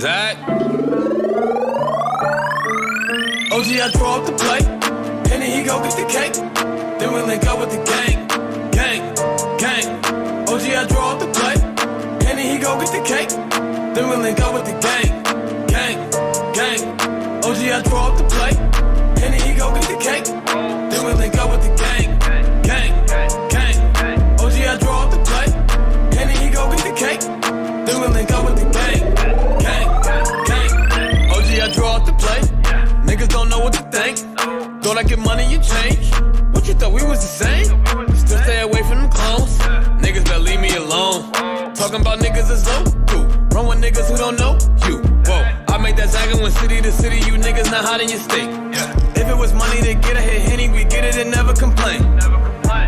Zach. OG, I draw up the plate, and then he go get the cake. Then we link up with the gang, gang, gang. OG, I draw up the plate, and then he go get the cake. Then we link up with the gang, gang, gang. OG, I draw up the plate, and then he go get the cake. Then we link up with the gang, gang, gang. OG, I draw up the plate, and then he go get the cake. Then we link up with the gang, gang, gang. OG, I draw up the plate. Niggas don't know what to think. Thought I get money, you change. What you thought we was the same? Still stay away from them clones. Niggas better leave me alone. Talking about niggas as though you run with niggas who don't know you. Whoa, I make that zagging when city to city. You niggas not hot in your state. If it was money to get a hit Henny, we get it and never complain.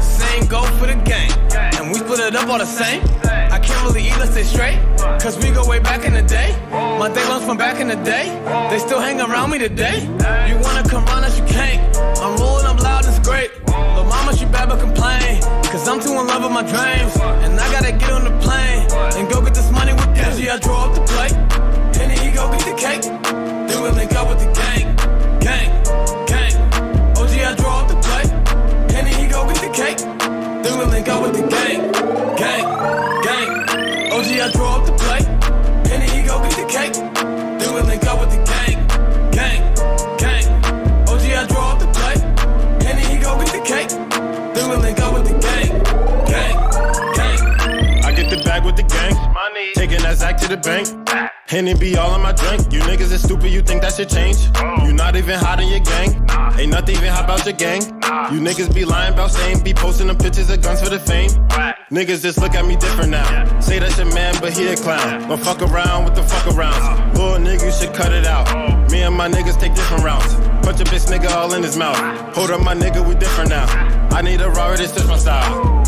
Same go for the gang, and we split it up all the same. I can't really eat, let's stay straight, cause we go way back in the day. My day ones from back in the day, they still hang around me today. You wanna come round us, you can't. I'm rolling up loud, it's great. But mama, she bad but complain, cause I'm too in love with my dreams. And I gotta get on the plane, and go get this money with Dizzy. I draw up the plate, and then he go get the cake. Then we link up with the gang, gang, gang. OG, I draw up the plate, and then he go get the cake. Then we link up with the gang, gang, gang. OG, I draw up the plate, and then he go get the cake. Then we link up with the gang, gang, gang. OG, I draw up the plate, and then he go get the cake. Then we link up with the gang, gang, gang. I get the bag with the gang, taking that Zach to the bank. And it be all in my drink. You niggas is stupid, you think that shit change? You not even hot in your gang. Ain't nothing even hot about your gang. You niggas be lying about same. Be posting them pictures of guns for the fame. Niggas just look at me different now. Say that's your man, but he a clown. Don't fuck around with the fuck arounds. Little nigga, you should cut it out. Me and my niggas take different routes. Punch a bitch nigga all in his mouth. Hold up my nigga, we different now. I need a Robert, this is my style.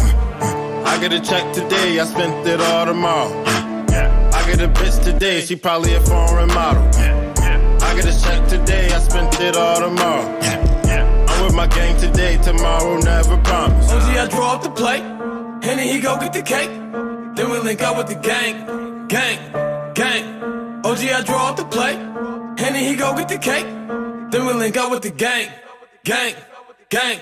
I get a check today, I spent it all tomorrow. I get a bitch today, she probably a foreign model. I get a check today, I spent it all tomorrow. I'm with my gang today, tomorrow never promise. OG, I draw up the plate, and then he go get the cake. Then we link up with the gang, gang, gang. OG, I draw up the plate, and then he go get the cake. Then we link up with the gang, gang, gang.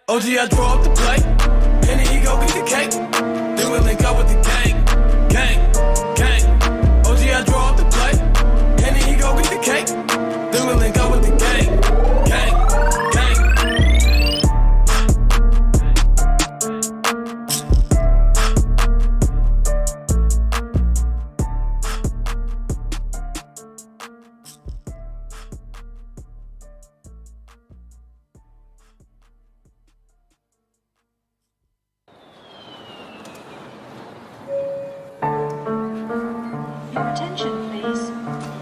OG, I draw up the plate, and then he go get the cake. Then we link up with the gang, gang, gang. OG, I draw up the plate, and then he go get the cake. Then we link up with the gang, gang, gang. Your attention, please.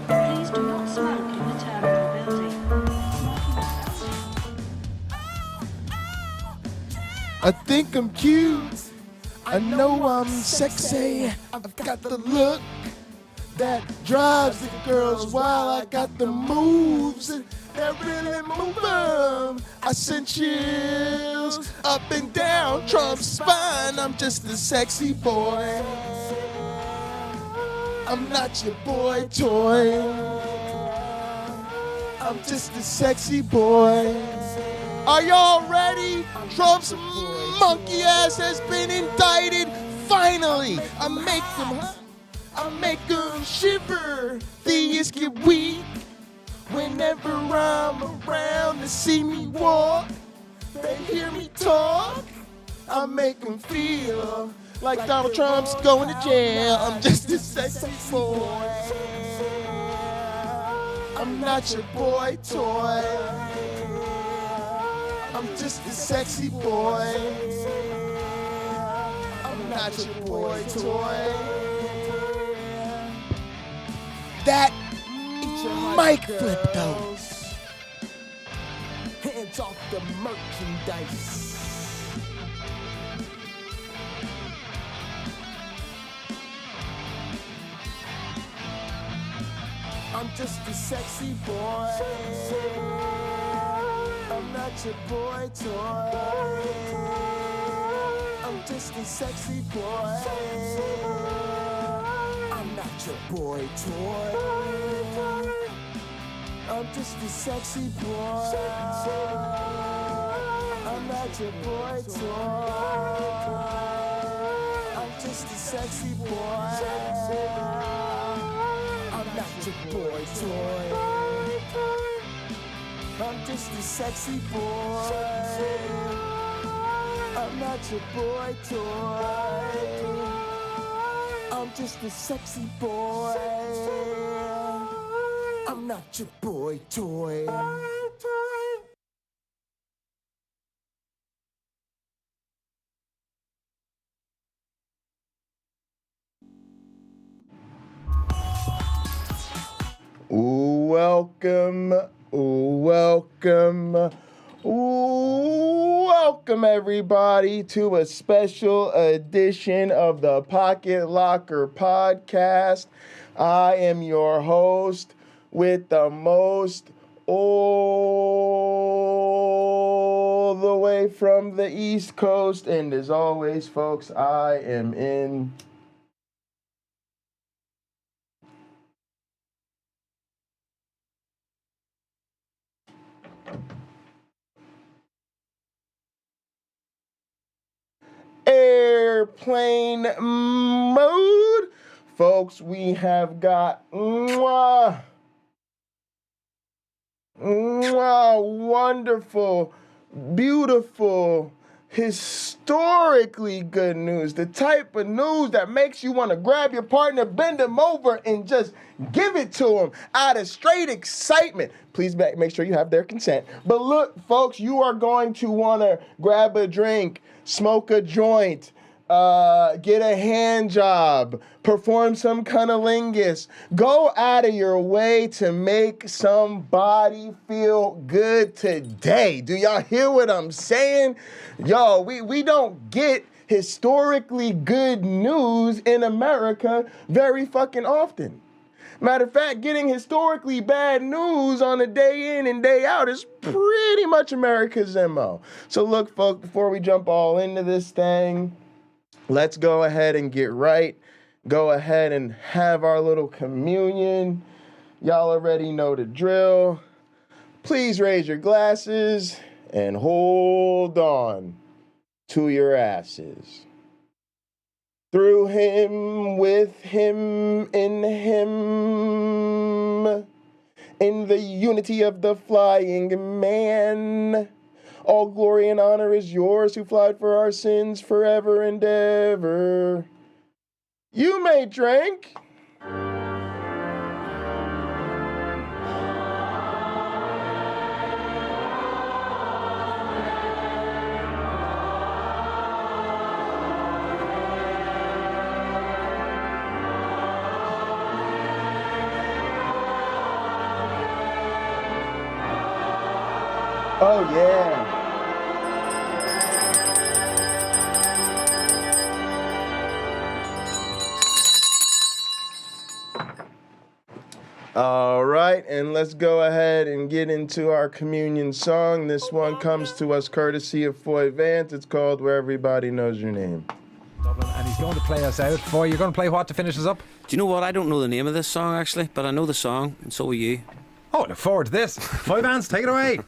Please do not smoke in the terminal building. I think I'm cute. I know I'm sexy. I've got the look that drives the girls wild. I got the moves that really move them. I send chills up and down Trump's spine. I'm just a sexy boy. I'm not your boy toy. I'm just a sexy boy. Are y'all ready? Trump's monkey ass has been indicted. Finally, I make them shiver. These get weak whenever I'm around. To see me walk, they hear me talk. I make them feel like Donald Trump's going to jail. I'm just a sexy boy. I'm not your boy toy. I'm just a sexy boy. I'm not your boy toy. That mic flip though. Hands off the merchandise. I'm just a sexy boy. I'm not your boy toy. I'm just a sexy boy. I'm not your boy toy. I'm just a sexy boy. I'm not your boy toy. I'm just a sexy boy. I'm not your boy toy. I'm just a sexy boy. I'm not your boy toy. I'm just a sexy boy. I'm not your boy toy. Welcome everybody to a special edition of the Pocket Locker Podcast. I am your host with the most, all the way from the East Coast, and as always, folks, I am in airplane mode. Folks, we have got wonderful, beautiful, historically good news. The type of news that makes you want to grab your partner, bend them over, and just give it to them out of straight excitement. Please make sure you have their consent. But look, folks, you are going to want to grab a drink, smoke a joint, get a hand job, perform some cunnilingus. Go out of your way to make somebody feel good today. Do y'all hear what I'm saying? Yo, we don't get historically good news in America very fucking often. Matter of fact, getting historically bad news on a day in and day out is pretty much America's MO. So look, folks, before we jump all into this thing, let's go ahead and get right. Go ahead and have our little communion. Y'all already know the drill. Please raise your glasses and hold on to your asses. Through him, with him, in the unity of the flying man. All glory and honor is yours who flied for our sins forever and ever. You may drink. Oh, yeah. All right, and let's go ahead and get into our communion song. This one comes to us courtesy of Foy Vance. It's called Where Everybody Knows Your Name. Dublin, and he's going to play us out. Foy, you're going to play what to finish us up? Do you know what? I don't know the name of this song, actually, but I know the song, and so will you. Oh, I look forward to this. Foy Vance, take it away.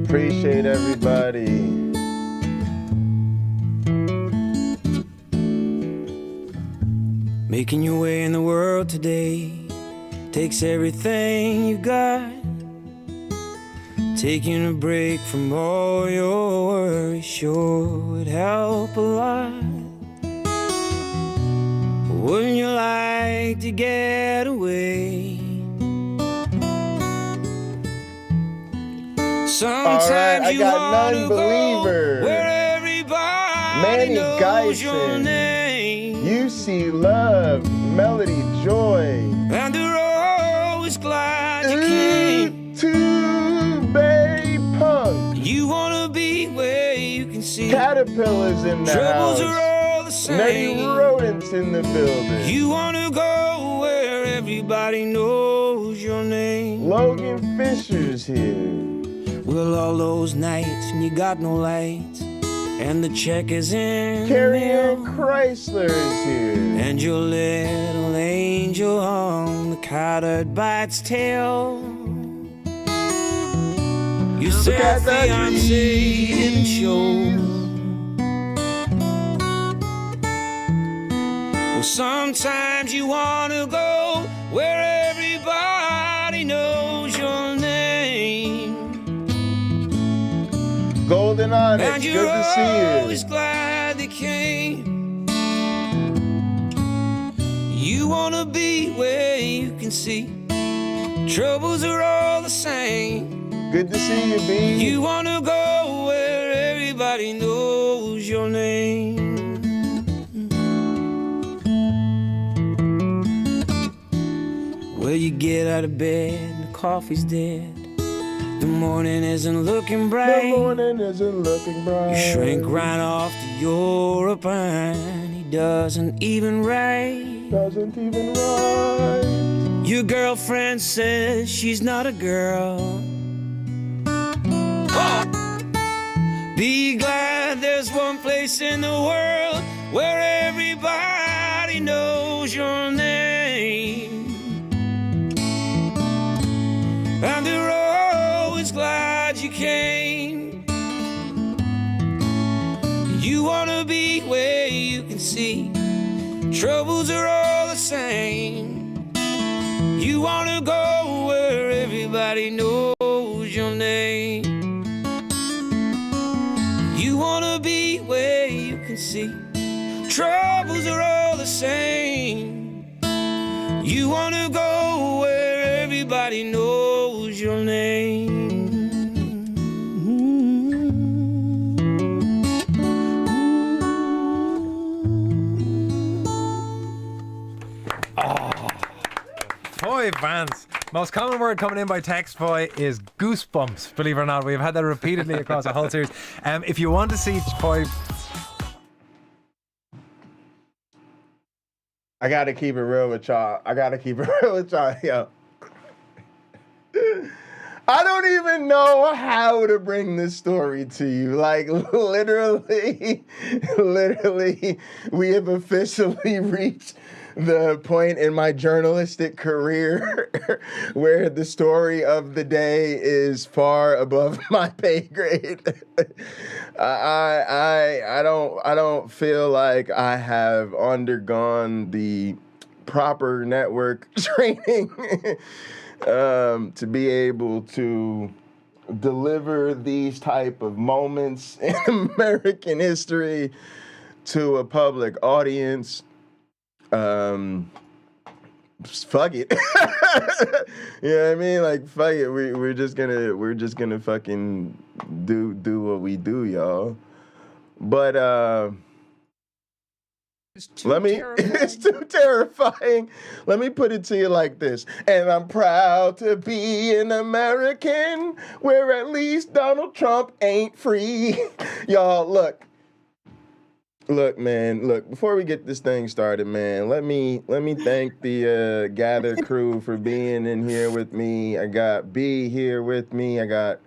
Appreciate everybody. Making your way in the world today takes everything you got. Taking a break from all your worries sure would help a lot. Wouldn't you like to get away? Sometimes Alright, I you got want to Non-Believer. go where everybody Manny knows your Geisen. name. You see love, melody, joy. And they're always glad you came. To Bay Punk. You wanna be where you can see Caterpillars in the troubles house. are all the Many same. rodents in the building. You wanna go where everybody knows your name. Logan Fisher's here. Well, all those nights when you got no lights and the check is in Carrie the Ann mail. Chrysler is here. And your little angel on the collared by its tail. You say at that fiancé didn't show. Well, sometimes you wanna go where everybody knows your name. Golden Onyx, And good you're to see always you. glad they came. You wanna be where you can see troubles are all the same. Good to see you, B. You wanna go where everybody knows your name. Well, you get out of bed, the coffee's dead. The morning isn't looking bright. The morning isn't looking bright. You shrink right off to your opine. He doesn't even write. Doesn't even rhyme. Your girlfriend says she's not a girl. Be glad there's one place in the world where everybody knows your name. And they're always glad you came. You wanna be where you can see troubles are all the same. You wanna go where everybody knows your name. You wanna be where you can see troubles are all the same. You wanna go where everybody knows your name. Boy, Vance. Most common word coming in by text, boy, is goosebumps. Believe it or not, we've had that repeatedly across the whole series. If you want to see, boy, I gotta keep it real with y'all. Yo. I don't even know how to bring this story to you. Like, literally, we have officially reached the point in my journalistic career where the story of the day is far above my pay grade. I don't feel like I have undergone the proper network training to be able to deliver these type of moments in American history to a public audience. Fuck it. You know what I mean? Like, fuck it. We're just gonna fucking do what we do, y'all. But it's too terrifying. Let me put it to you like this. And I'm proud to be an American where at least Donald Trump ain't free. Y'all, look, man. Look, before we get this thing started, man, let me thank the Gather crew for being in here with me. I got B here with me. I got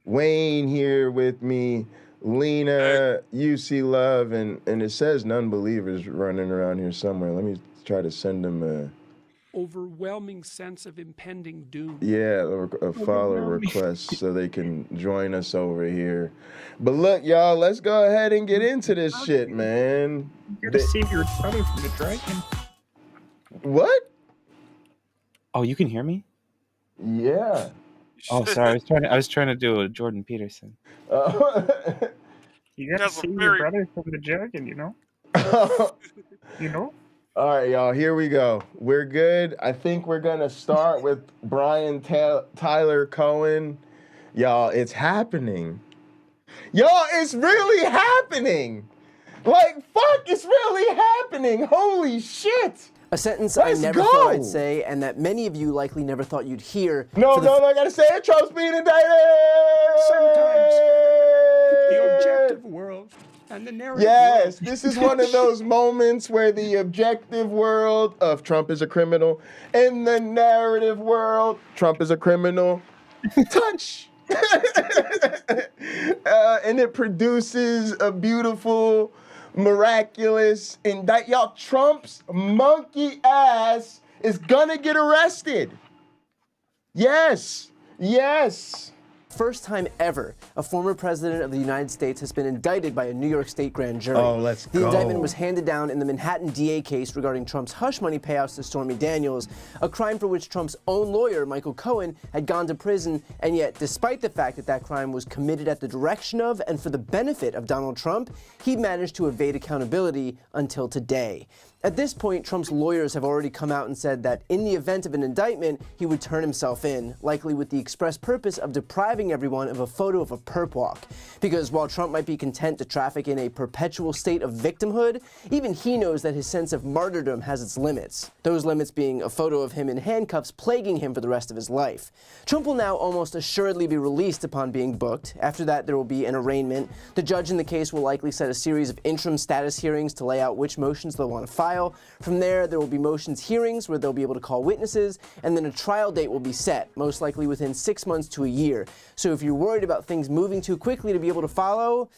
Wayne here with me. Lena, UC Love, and it says non-believers running around here somewhere. Let me try to send them a overwhelming sense of impending doom. Yeah, a follow request so they can join us over here. But look, y'all, let's go ahead and get into this shit, man. You're to save your brother from the dragon. What? Oh, you can hear me? Yeah. Oh, sorry. I was trying to do a Jordan Peterson. You gotta save your brother from the dragon, you know? You know? All right, y'all, here we go. We're good. I think we're going to start with Brian Tyler Cohen. Y'all, it's happening. Y'all, it's really happening. Like, fuck, it's really happening. Holy shit. A sentence Let's I never go. thought I'd say, and that many of you likely never thought you'd hear. No, I gotta say it. Trump's being indicted. Sometimes the objective world and the narrative Yes, world. this is one of those moments where the objective world of Trump is a criminal and the narrative world, Trump is a criminal, touch And it produces a beautiful, miraculous indict. Y'all, Trump's monkey ass is gonna get arrested. Yes. First time ever, a former president of the United States has been indicted by a New York State grand jury. Oh, let's go. The indictment was handed down in the Manhattan DA case regarding Trump's hush money payouts to Stormy Daniels, a crime for which Trump's own lawyer, Michael Cohen, had gone to prison, and yet, despite the fact that that crime was committed at the direction of and for the benefit of Donald Trump, he managed to evade accountability until today. At this point, Trump's lawyers have already come out and said that in the event of an indictment, he would turn himself in, likely with the express purpose of depriving everyone of a photo of a perp walk. Because while Trump might be content to traffic in a perpetual state of victimhood, even he knows that his sense of martyrdom has its limits. Those limits being a photo of him in handcuffs plaguing him for the rest of his life. Trump will now almost assuredly be released upon being booked. After that, there will be an arraignment. The judge in the case will likely set a series of interim status hearings to lay out which motions they'll want to file. From there will be motions hearings where they'll be able to call witnesses, and then a trial date will be set, most likely within 6 months to a year. So if you're worried about things moving too quickly to be able to follow,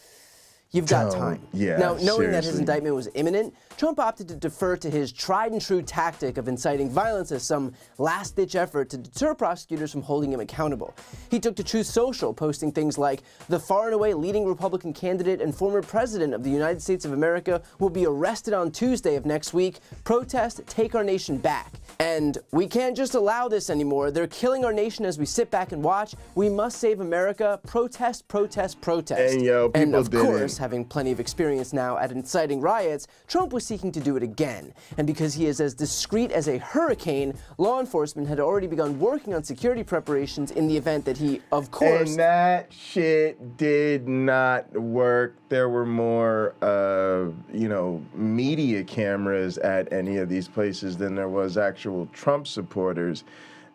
you've got time. Yeah, now, knowing that his seriously. indictment was imminent, Trump opted to defer to his tried and true tactic of inciting violence as some last-ditch effort to deter prosecutors from holding him accountable. He took to Truth Social, posting things like, "The far and away leading Republican candidate and former president of the United States of America will be arrested on Tuesday of next week. Protest, take our nation back." And "We can't just allow this anymore. They're killing our nation as we sit back and watch. We must save America. Protest, protest, protest." And yo, people and of didn't. course, having plenty of experience now at inciting riots, Trump was seeking to do it again. And because he is as discreet as a hurricane, law enforcement had already begun working on security preparations in the event that he, of course... And that shit did not work. There were more, media cameras at any of these places than there was actual Trump supporters.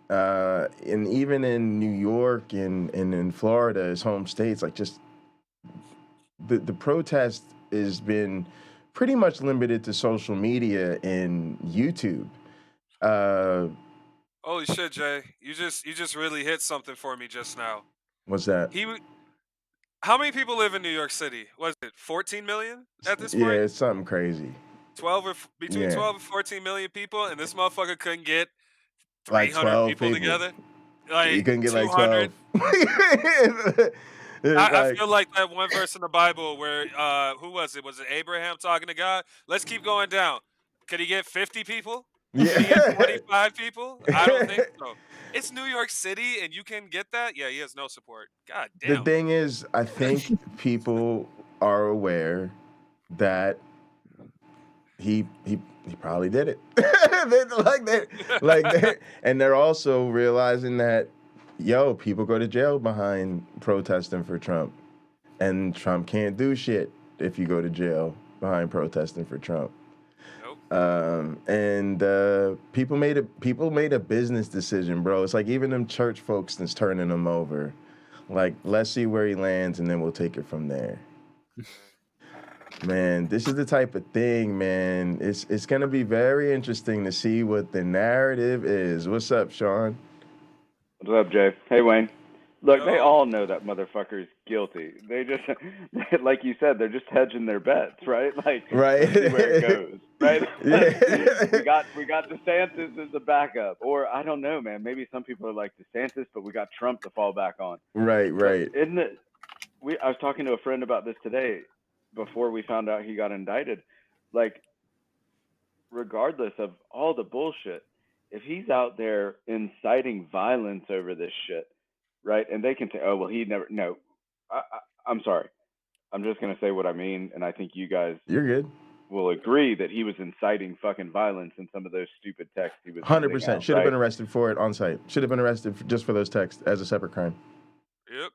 And even in New York and in Florida, his home states, like just... The protest has been pretty much limited to social media and YouTube. Holy shit, Jay! You just really hit something for me just now. What's that? How many people live in New York City? Was it 14 million at this point? Yeah, it's something crazy. Between 12 and 14 million people, and this motherfucker couldn't get Like 300 12 people together. Like you couldn't get 200. like 12. I feel like that one verse in the Bible where who was it? Was it Abraham talking to God? Let's keep going down. Could he get 50 people? Could he get 25 people? I don't think so. It's New York City, and you can get that? Yeah, he has no support. God damn. The thing is, I think people are aware that he probably did it. And they're also realizing that, people go to jail behind protesting for Trump, and Trump can't do shit if you go to jail behind protesting for Trump. Nope. People made a business decision, bro. It's like even them church folks that's turning him over. Like, let's see where he lands, and then we'll take it from there. Man, this is the type of thing, man. It's gonna be very interesting to see what the narrative is. What's up, Sean? What's up, Jay? Hey, Wayne. Look, they all know that motherfucker's guilty. They just, like you said, they're just hedging their bets, right? Like, right. See where it goes, right? Yeah. we got DeSantis as a backup, or I don't know, man. Maybe some people are like DeSantis, but we got Trump to fall back on. Right. Isn't it? I was talking to a friend about this today, before we found out he got indicted. Like, regardless of all the bullshit, if he's out there inciting violence over this shit, right? And they can say, "Oh, well, he never." No, I'm sorry. I'm just gonna say what I mean, and I think you guys, you're good, will agree that he was inciting fucking violence in some of those stupid texts he was. 100% should have been arrested for it on site. Should have been arrested just for those texts as a separate crime. Yep.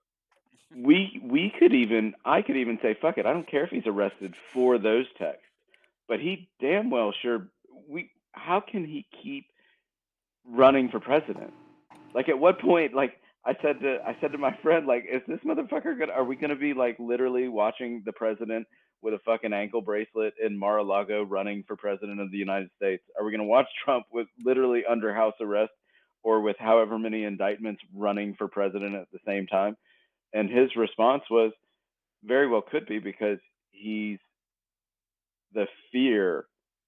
I could even say, fuck it. I don't care if he's arrested for those texts, but he damn well sure. How can he keep running for president? Like, at what point? Like, I said to my friend, like, is this motherfucker are we gonna be like literally watching the president with a fucking ankle bracelet in Mar-a-Lago running for president of the United States? Are we gonna watch Trump with literally under house arrest, or with however many indictments running for president at the same time? And his response was, very well could be, because he's the fear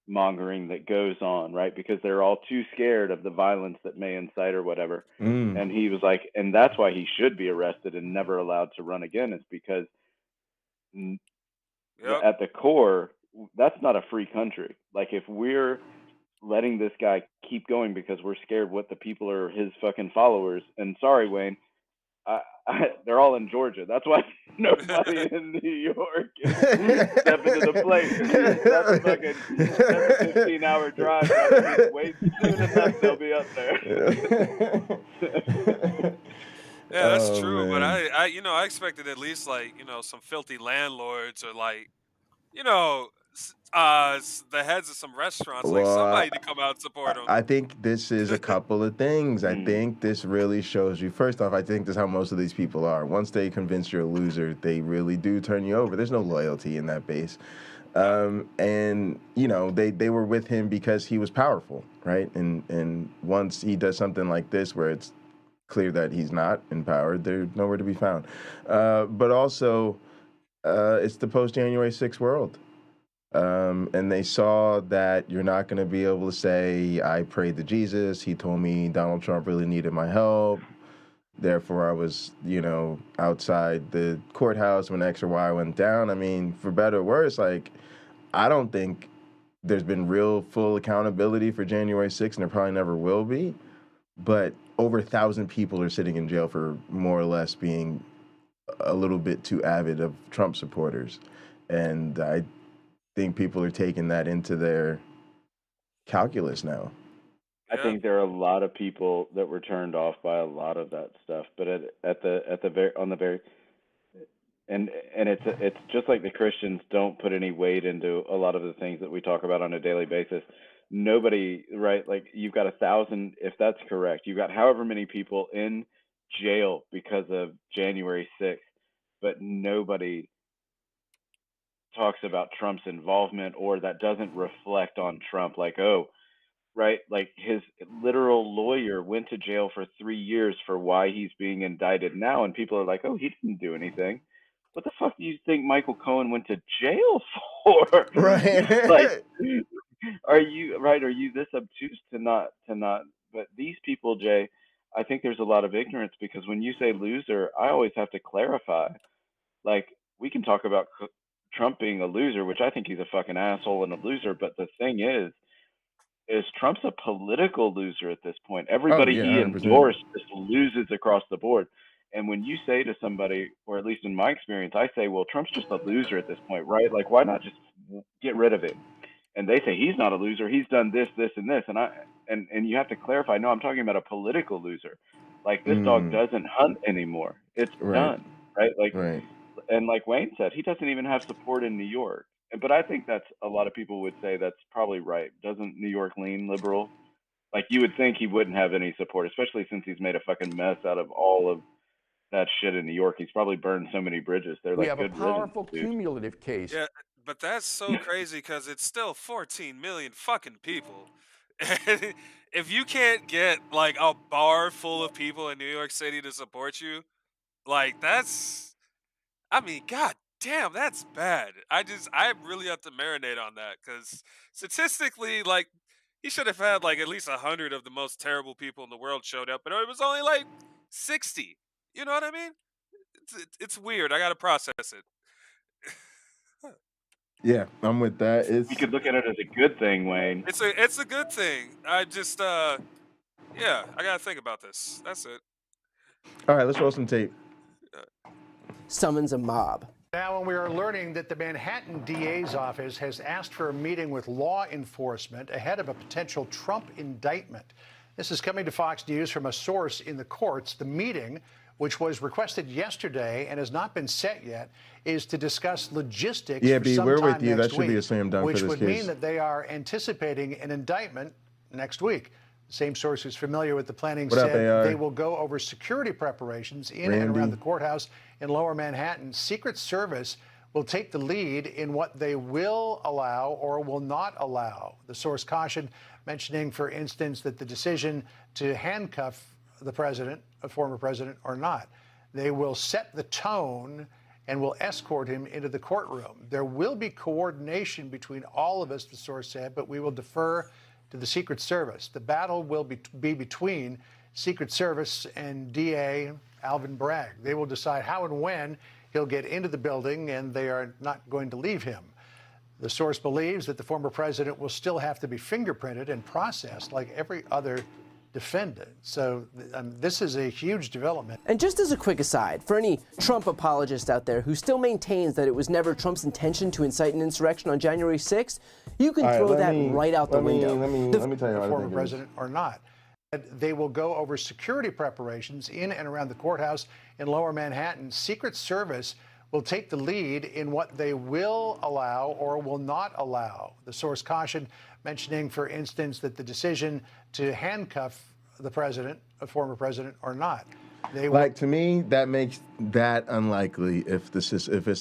mongering that goes on, right? Because they're all too scared of the violence that may incite or whatever. And he was like, and that's why he should be arrested and never allowed to run again, is because at the core, that's not a free country. Like, if we're letting this guy keep going because we're scared what the people are his fucking followers, and sorry, Wayne, they're all in Georgia. That's why nobody in New York is stepping to the plate. That's a fucking 15-hour drive. Wait soon enough, they'll be up there. Yeah, that's true. Man. But I expected at least like, some filthy landlords or like, the heads of some restaurants, like somebody to come out and support them. I think this is a couple of things. I think this really shows you, first off, I think this is how most of these people are. Once they convince you're a loser, they really do turn you over. There's no loyalty in that base. And, they were with him because he was powerful, right? And once he does something like this where it's clear that he's not empowered, they're nowhere to be found. But also, it's the post-January 6th world. And they saw that you're not going to be able to say, I prayed to Jesus, he told me Donald Trump really needed my help, therefore I was, outside the courthouse when X or Y went down. I mean, for better or worse, like, I don't think there's been real full accountability for January 6th, and there probably never will be, but over 1,000 people are sitting in jail for more or less being a little bit too avid of Trump supporters. And I think people are taking that into their calculus now. I think there are a lot of people that were turned off by a lot of that stuff, but it's just like the Christians don't put any weight into a lot of the things that we talk about on a daily basis. Nobody, right? Like, you've got 1,000, if that's correct, you've got however many people in jail because of January 6th, but nobody talks about Trump's involvement, or that doesn't reflect on Trump. Like, right, like his literal lawyer went to jail for 3 years for why he's being indicted now, and people are like, he didn't do anything. What the fuck do you think Michael Cohen went to jail for? Right. Like, are you this obtuse to not? But these people, Jay, I think there's a lot of ignorance, because when you say loser, I always have to clarify. Like, we can talk about Trump being a loser, which I think he's a fucking asshole and a loser, but the thing is Trump's a political loser at this point. Everybody he endorsed just loses across the board. And when you say to somebody, or at least in my experience, I say, well, Trump's just a loser at this point, right? Like, why not just get rid of him? And they say, he's not a loser. He's done this, this, and this. And you have to clarify, no, I'm talking about a political loser. Like, this dog doesn't hunt anymore. It's done, right? Like, and like Wayne said, he doesn't even have support in New York. But I think that's, a lot of people would say that's probably right. Doesn't New York lean liberal? Like, you would think he wouldn't have any support, especially since he's made a fucking mess out of all of that shit in New York. He's probably burned so many bridges. They're like, we have a powerful cumulative case. Yeah, but that's so crazy, because it's still 14 million fucking people. And if you can't get like a bar full of people in New York City to support you, like, that's, I mean, god damn, that's bad. I really have to marinate on that, because statistically, like, he should have had like at least 100 of the most terrible people in the world showed up, but it was only like 60. You know what I mean? It's weird. I gotta process it. Yeah, I'm with that. You could look at it as a good thing, Wayne. It's a good thing. I just I gotta think about this. That's it. All right, let's roll some tape. Summons a mob. Now, when we are learning that the Manhattan DA's office has asked for a meeting with law enforcement ahead of a potential Trump indictment. This is coming to Fox News from a source in the courts. The meeting, which was requested yesterday and has not been set yet, is to discuss logistics for sometime next week, be a slam dunk which for this would case. mean that they are anticipating an indictment next week. The same source who's familiar with the planning said they will go over security preparations in and around the courthouse in Lower Manhattan. Secret Service will take the lead in what they will allow or will not allow. The source cautioned, mentioning, for instance, that the decision to handcuff the president, a former president, or not, they will set the tone and will escort him into the courtroom. There will be coordination between all of us, the source said, but we will defer to the Secret Service. The battle will be between Secret Service and DA Alvin Bragg. They will decide how and when he'll get into the building, and they are not going to leave him. The source believes that the former president will still have to be fingerprinted and processed like every other defendant. So this is a huge development. And just as a quick aside, for any Trump apologist out there who still maintains that it was never Trump's intention to incite an insurrection on January 6th, you can throw that right out the window. Let me tell you the former president or not. They will go over security preparations in and around the courthouse in Lower Manhattan. Secret Service will take the lead in what they will allow or will not allow. The source cautioned, mentioning, for instance, that the decision to handcuff the president, a former president, or not. Like, to me, that makes that unlikely if it's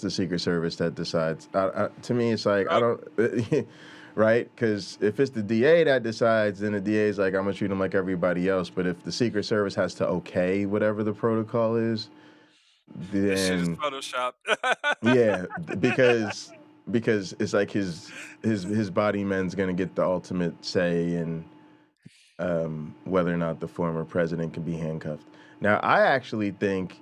the Secret Service that decides. To me, it's like, I don't... Right? Because if it's the DA that decides, then the DA is like, I'm going to treat him like everybody else. But if the Secret Service has to okay whatever the protocol is, then... This shit is Photoshop. Yeah, because it's like his body man's going to get the ultimate say in whether or not the former president can be handcuffed. Now, I actually think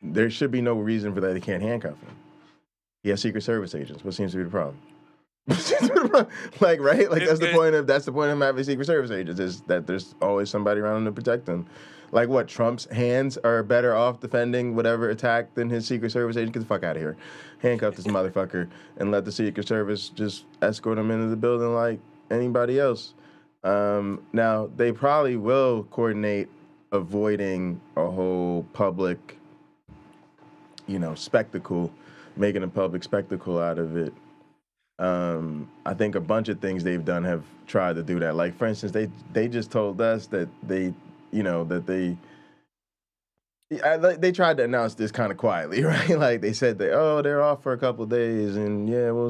there should be no reason for that they can't handcuff him. He has Secret Service agents. What seems to be the problem? Like, right? Like, that's the point of having Secret Service agents, is that there's always somebody around him to protect them. Like, what, Trump's hands are better off defending whatever attack than his Secret Service agent? Get the fuck out of here. Handcuff this motherfucker and let the Secret Service just escort him into the building like anybody else. Now, they probably will coordinate avoiding a whole public, spectacle, making a public spectacle out of it. I think a bunch of things they've done have tried to do that. Like, for instance, they just told us that they tried to announce this kind of quietly, right? Like, they said they're off for a couple of days, and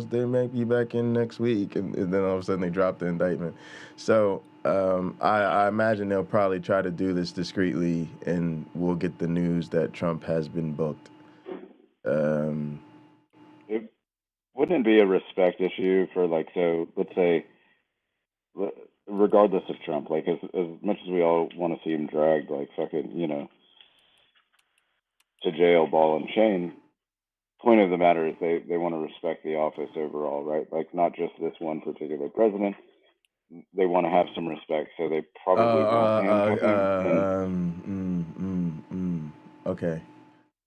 they may be back in next week, and then all of a sudden they dropped the indictment. So I imagine they'll probably try to do this discreetly, and we'll get the news that Trump has been booked. Wouldn't it be a respect issue for, like, so let's say, regardless of Trump, like, as much as we all want to see him dragged, like, fucking, to jail, ball and chain, point of the matter is they want to respect the office overall, right? Like, not just this one particular president. They want to have some respect, so they probably won't handcuff him. Okay.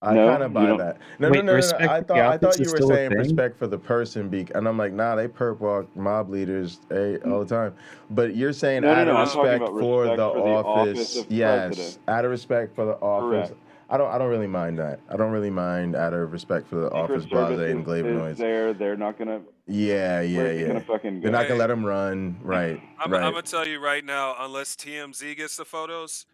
I kind of buy that. No. I thought you were saying respect for the person, and I'm like, nah, they perp walk mob leaders all the time. But you're saying out of respect for the office, yes, out of respect for the office. Correct. I don't really mind that. I don't really mind out of respect for the office, blase and Glavinoids. They're not gonna. Yeah. Gonna fucking they're not gonna let him run. Right. I'm gonna tell you right now, unless TMZ gets the photos,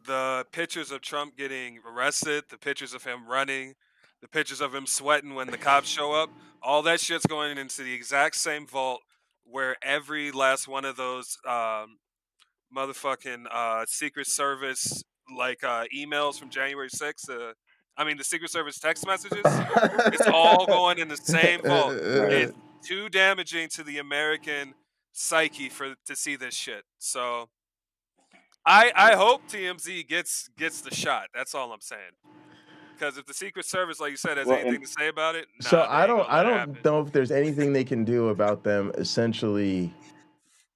the pictures of Trump getting arrested, the pictures of him running, the pictures of him sweating when the cops show up, all that shit's going into the exact same vault where every last one of those motherfucking Secret Service emails from January 6th, the Secret Service text messages, it's all going in the same vault. It's too damaging to the American psyche to see this shit. So I hope TMZ gets the shot. That's all I'm saying. Because if the Secret Service, like you said, has anything to say about it, I don't know if there's anything they can do about them essentially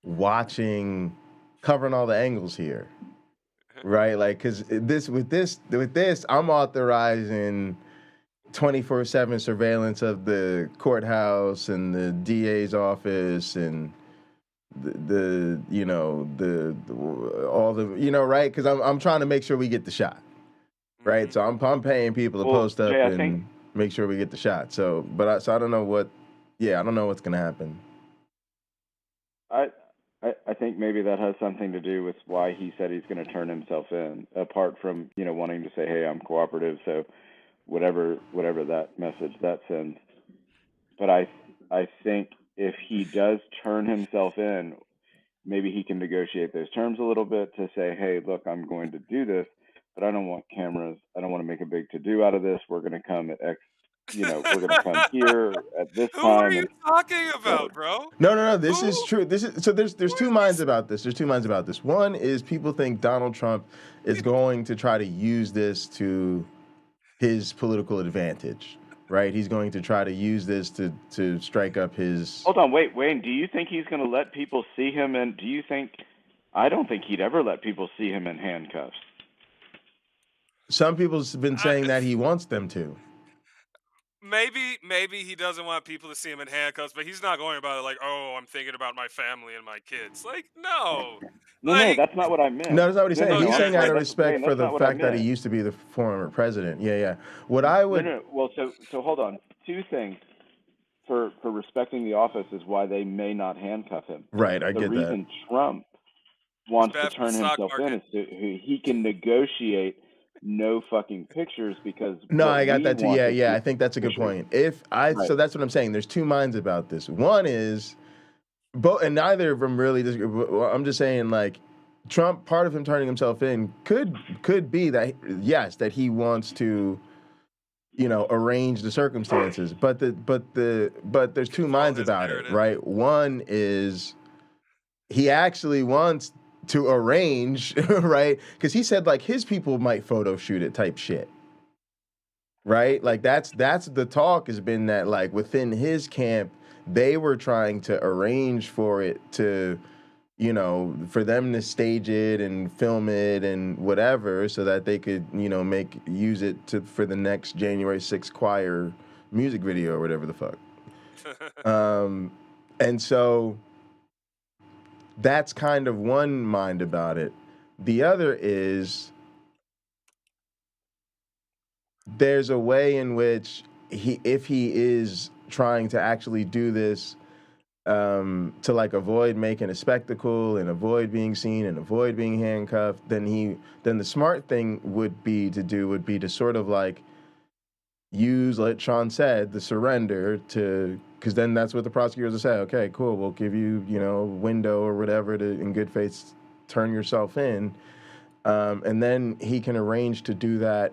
covering all the angles here, right? Like, because with this, I'm authorizing 24/7 surveillance of the courthouse and the DA's office and right? Because I'm trying to make sure we get the shot, right? So I'm paying people to post up and make sure we get the shot. So I don't know what. Yeah, I don't know what's gonna happen. I I think maybe that has something to do with why he said he's going to turn himself in, apart from, wanting to say, hey, I'm cooperative, so whatever that message that sends. But I think if he does turn himself in, maybe he can negotiate those terms a little bit to say, hey, look, I'm going to do this, but I don't want cameras. I don't want to make a big to-do out of this. We're going to come at X, we're going to come here at this Who time. are you talking about, bro? No. This is true. There's two minds about this. There's two minds about this. One is people think Donald Trump is going to try to use this to his political advantage, right? He's going to try to use this to strike up his. Hold on, wait, Wayne. Do you think he's going to let people see him? And do you think? I don't think he'd ever let people see him in handcuffs. Some people have been saying that he wants them to. Maybe he doesn't want people to see him in handcuffs, but he's not going about it like, oh, I'm thinking about my family and my kids. Like, no. No, that's not what I meant. No, that's not what he's saying. He's saying out of respect Wayne, for the that's not what I fact that he meant. used to be the former president. Yeah. What I would. No. Well, so hold on. Two things for respecting the office is why they may not handcuff him. Right, I get that. The reason Trump wants to bad for turn the stock himself in market. is so he can negotiate no fucking pictures because. No, what I got we that too. want is Yeah. I think that's a good pictures. point. Right. So that's what I'm saying. There's two minds about this. One is, and neither of them really disagree. I'm just saying, like, Trump, part of him turning himself in could be that, yes, that he wants to, arrange the circumstances. But there's two minds about it, right? One is he actually wants to arrange, right? Because he said, like, his people might photo shoot it type shit. Right? Like, that's the talk has been that, like, within his camp, they were trying to arrange for it to, for them to stage it and film it and whatever so that they could, use it for the next January 6th choir music video or whatever the fuck. And so that's kind of one mind about it. The other is there's a way in which if he is trying to actually do this to, like, avoid making a spectacle and avoid being seen and avoid being handcuffed, then the smart thing would be to sort of, like, use, like Sean said, the surrender to, because then that's what the prosecutors will say. Okay, cool, we'll give you, a window or whatever to, in good faith, turn yourself in. And then he can arrange to do that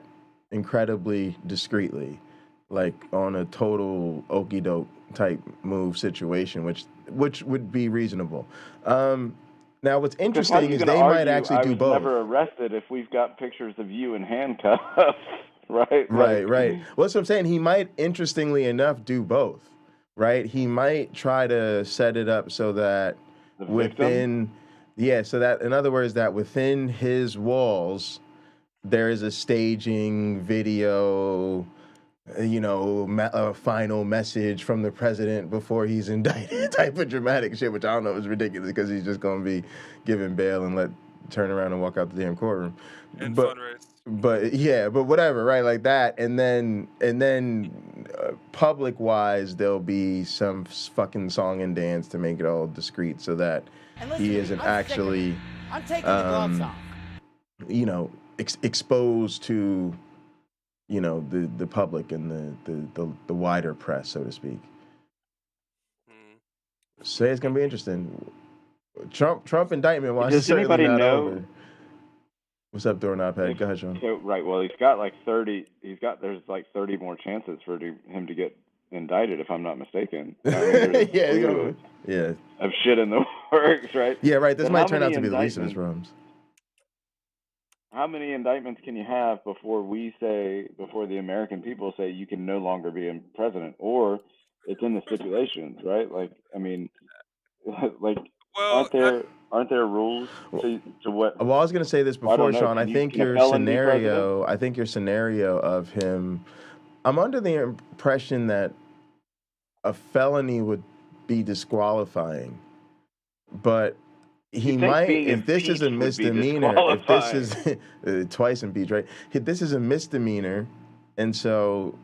incredibly discreetly, like on a total okie doke type move situation, which would be reasonable. Now, what's interesting is they might actually do both. I was never arrested if we've got pictures of you in handcuffs, right? Right. Well, that's what I'm saying. He might, interestingly enough, do both, right? He might try to set it up so that so that, in other words, that within his walls, there is a staging video, a final message from the president before he's indicted type of dramatic shit, which I don't know is ridiculous because he's just going to be given bail and turn around and walk out the damn courtroom. And fundraise. But whatever, right? Like that. And then public wise, there'll be some fucking song and dance to make it all discreet so that he isn't actually, I'm taking the gloves off. Exposed to, the public and the wider press, so to speak. Say it's gonna be interesting. Trump indictment. Why does anybody not know? Over? What's up, Doorknob Head? Go ahead, Sean. So, right. Well, he's got like 30. There's like 30 more chances for him to get indicted, if I'm not mistaken. I mean, yeah. Of shit in the works, right? Yeah, right. This But might how turn out many to be the least of his problems. How many indictments can you have before the American people say you can no longer be a president, or it's in the stipulations, right? Like, I mean, like, aren't there rules to what? Well, I was going to say this before, Sean. I think your scenario of him, I'm under the impression that a felony would be disqualifying, but he might, if this is a misdemeanor, if this is twice impeached, right? If this is a misdemeanor, and so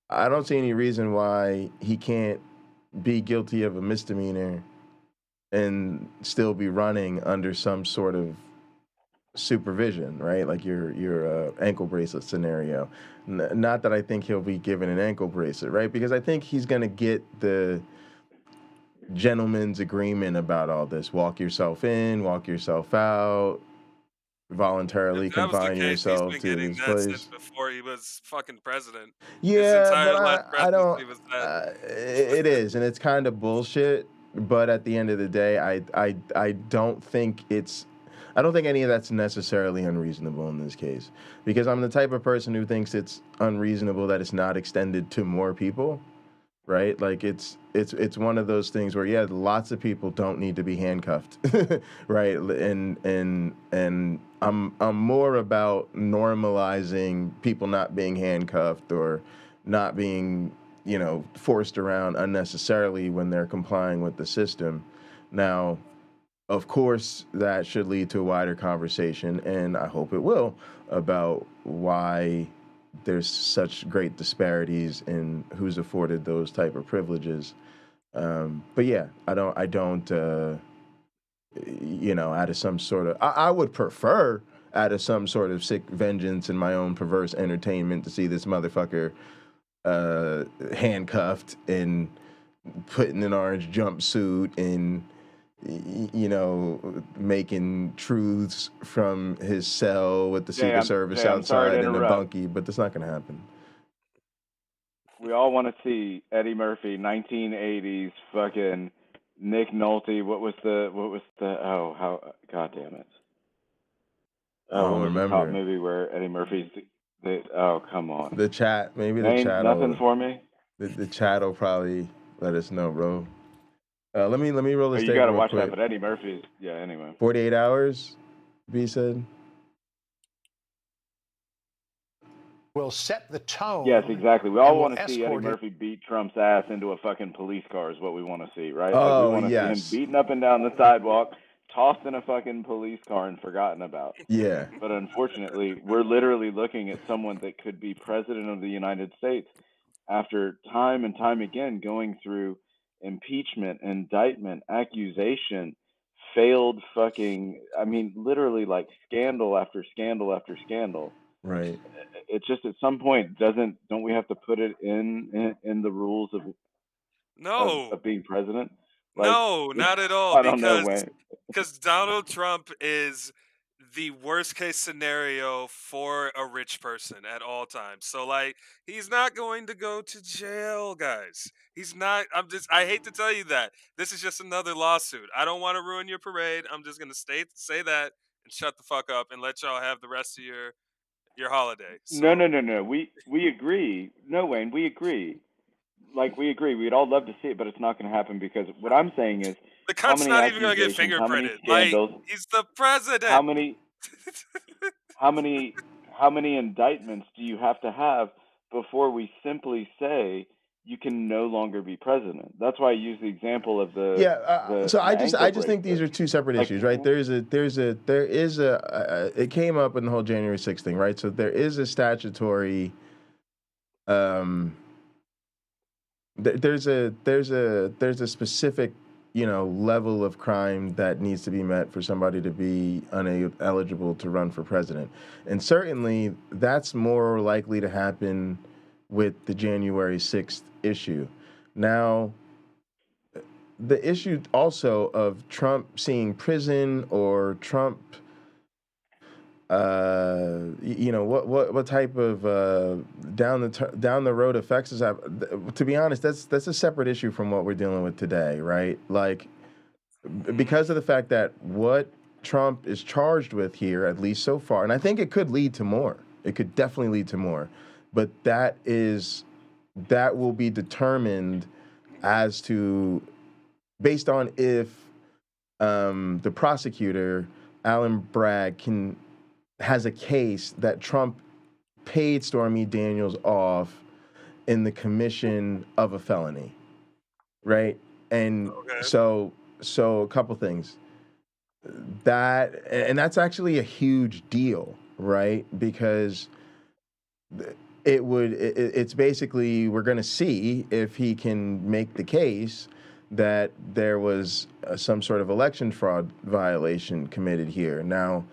I don't see any reason why he can't be guilty of a misdemeanor and still be running under some sort of supervision, right? Like your ankle bracelet scenario. Not that I think he'll be given an ankle bracelet, right? Because I think he's going to get the gentleman's agreement about all this. Walk yourself in, walk yourself out, voluntarily If that was the confine case, yourself he's to been getting this that place. since before he was fucking president. His Yeah, entire but last I don't. presidency was that. It is, and it's kind of bullshit. But at the end of the day, I don't think it's. I don't think any of that's necessarily unreasonable in this case, because I'm the type of person who thinks it's unreasonable that it's not extended to more people, right? Like it's one of those things where lots of people don't need to be handcuffed, right? And I'm more about normalizing people not being handcuffed or not being forced around unnecessarily when they're complying with the system. Now, of course, that should lead to a wider conversation, and I hope it will, about why there's such great disparities in who's afforded those type of privileges. But yeah, I don't, out of some sort of, I would prefer out of some sort of sick vengeance and my own perverse entertainment to see this motherfucker handcuffed and put in an orange jumpsuit and making truths from his cell with the Secret Service outside in a bunkie, but that's not going to happen. We all want to see Eddie Murphy, 1980s, fucking Nick Nolte. What was the? God damn it! I don't remember. The top movie where Eddie Murphy's. Come on. The chat, maybe the Ain't chat. Nothing for me. The chat will probably let us know, bro. Let me roll this. You gotta watch quick. that, but Eddie Murphy's. Yeah. Anyway. 48 hours. B said. Will set the tone. Yes, exactly. We all want to see Eddie Murphy beat Trump's ass into a fucking police car is what we want to see, right? Oh, we want to see him beaten up and down the sidewalk, tossed in a fucking police car and forgotten about. Yeah. But unfortunately, we're literally looking at someone that could be president of the United States after time and time again going through impeachment, indictment, accusation, failed fucking, literally like scandal after scandal after scandal. Right. It's just at some point don't we have to put it in the rules of being president? Like, No, not at all. I don't know, Wayne. Because Donald Trump is the worst case scenario for a rich person at all times. So like, he's not going to go to jail, guys. He's not. I hate to tell you that. This is just another lawsuit. I don't want to ruin your parade. I'm just gonna say that and shut the fuck up and let y'all have the rest of your holiday. So. No. We agree. No, Wayne, we agree. Like, we agree. We'd all love to see it, but it's not going to happen because what I'm saying is the cunt's not even going to get fingerprinted. Like, he's the president. How many indictments do you have to have before we simply say you can no longer be president? That's why I use the example of the. So I just think these are two separate issues, right? There is a. It came up in the whole January 6th thing, right? So there is a statutory. There's a specific, level of crime that needs to be met for somebody to be ineligible to run for president, and certainly that's more likely to happen with the January 6th issue. Now, the issue also of Trump seeing prison or Trump, what type of down the road effects does that? To be honest, that's a separate issue from what we're dealing with today, right? Like, because of the fact that what Trump is charged with here, at least so far, and I think it could lead to more. It could definitely lead to more. But that will be determined based on if the prosecutor, Alan Bragg, has a case that Trump paid Stormy Daniels off in the commission of a felony, right? And so a couple things. That's actually a huge deal, right? Because it's basically, we're going to see if he can make the case that there was some sort of election fraud violation committed here. Now,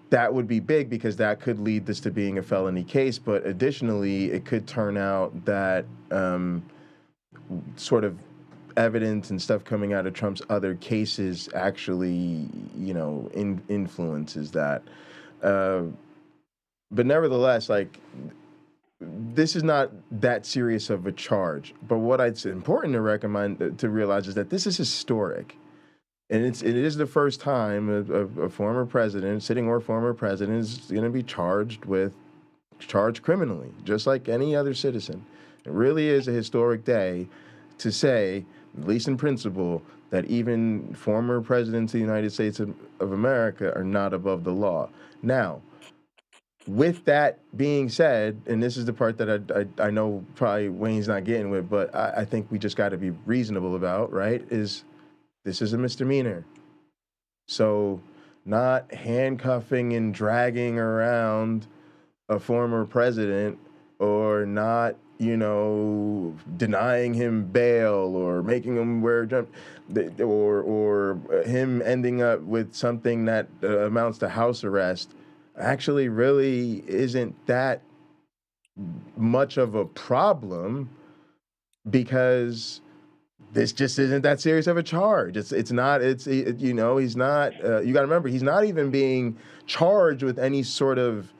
that would be big because that could lead this to being a felony case, but additionally, it could turn out that sort of evidence and stuff coming out of Trump's other cases actually, influences that. But nevertheless, like, this is not that serious of a charge. But what it's important to realize is that this is historic. And it is the first time a former president, sitting or former president, is going to be charged criminally, just like any other citizen. It really is a historic day to say, at least in principle, that even former presidents of the United States of America are not above the law. Now, with that being said, and this is the part that I know probably Wayne's not getting with, but I think we just got to be reasonable about, right, is this is a misdemeanor. So not handcuffing and dragging around a former president or not, denying him bail or making him wear or him ending up with something that amounts to house arrest actually really isn't that much of a problem because this just isn't that serious of a charge. He's not, you got to remember, he's not even being charged with any sort of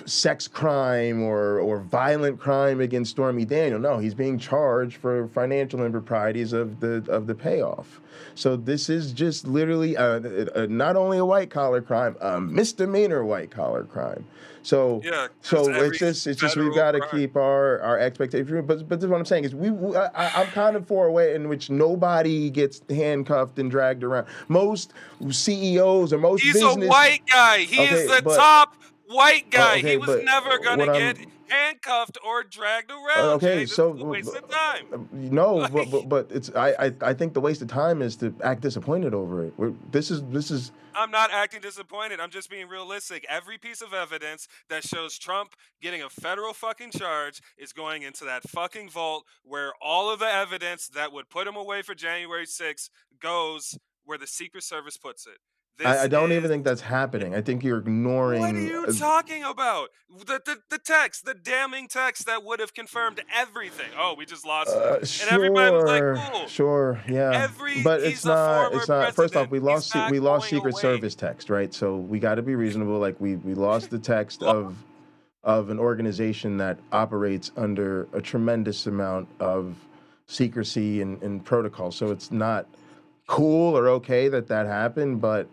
sex crime or violent crime against Stormy Daniels. No, he's being charged for financial improprieties of the payoff. So this is just literally not only a white collar crime, a misdemeanor white collar crime. So it's just we've got to keep our expectations. But this is what I'm saying is I'm kind of for a way in which nobody gets handcuffed and dragged around. Most CEOs or most business. He's a white guy. He is the top white guy. Okay, he was never going to get handcuffed or dragged around. Okay, Jay. so this is a waste of time. No, but it's I think the waste of time is to act disappointed over it. This is. I'm not acting disappointed. I'm just being realistic. Every piece of evidence that shows Trump getting a federal fucking charge is going into that fucking vault where all of the evidence that would put him away for January 6th goes where the Secret Service puts it. I don't even think that's happening. I think you're ignoring. What are you talking about? The text, the damning text that would have confirmed everything. Oh, we just lost it. Sure, and everybody was like, cool. Sure, yeah. But it's not. First off, we lost Secret Service text, right? So we got to be reasonable. Like we lost the text of an organization that operates under a tremendous amount of secrecy and protocol. So it's not cool or okay that happened, but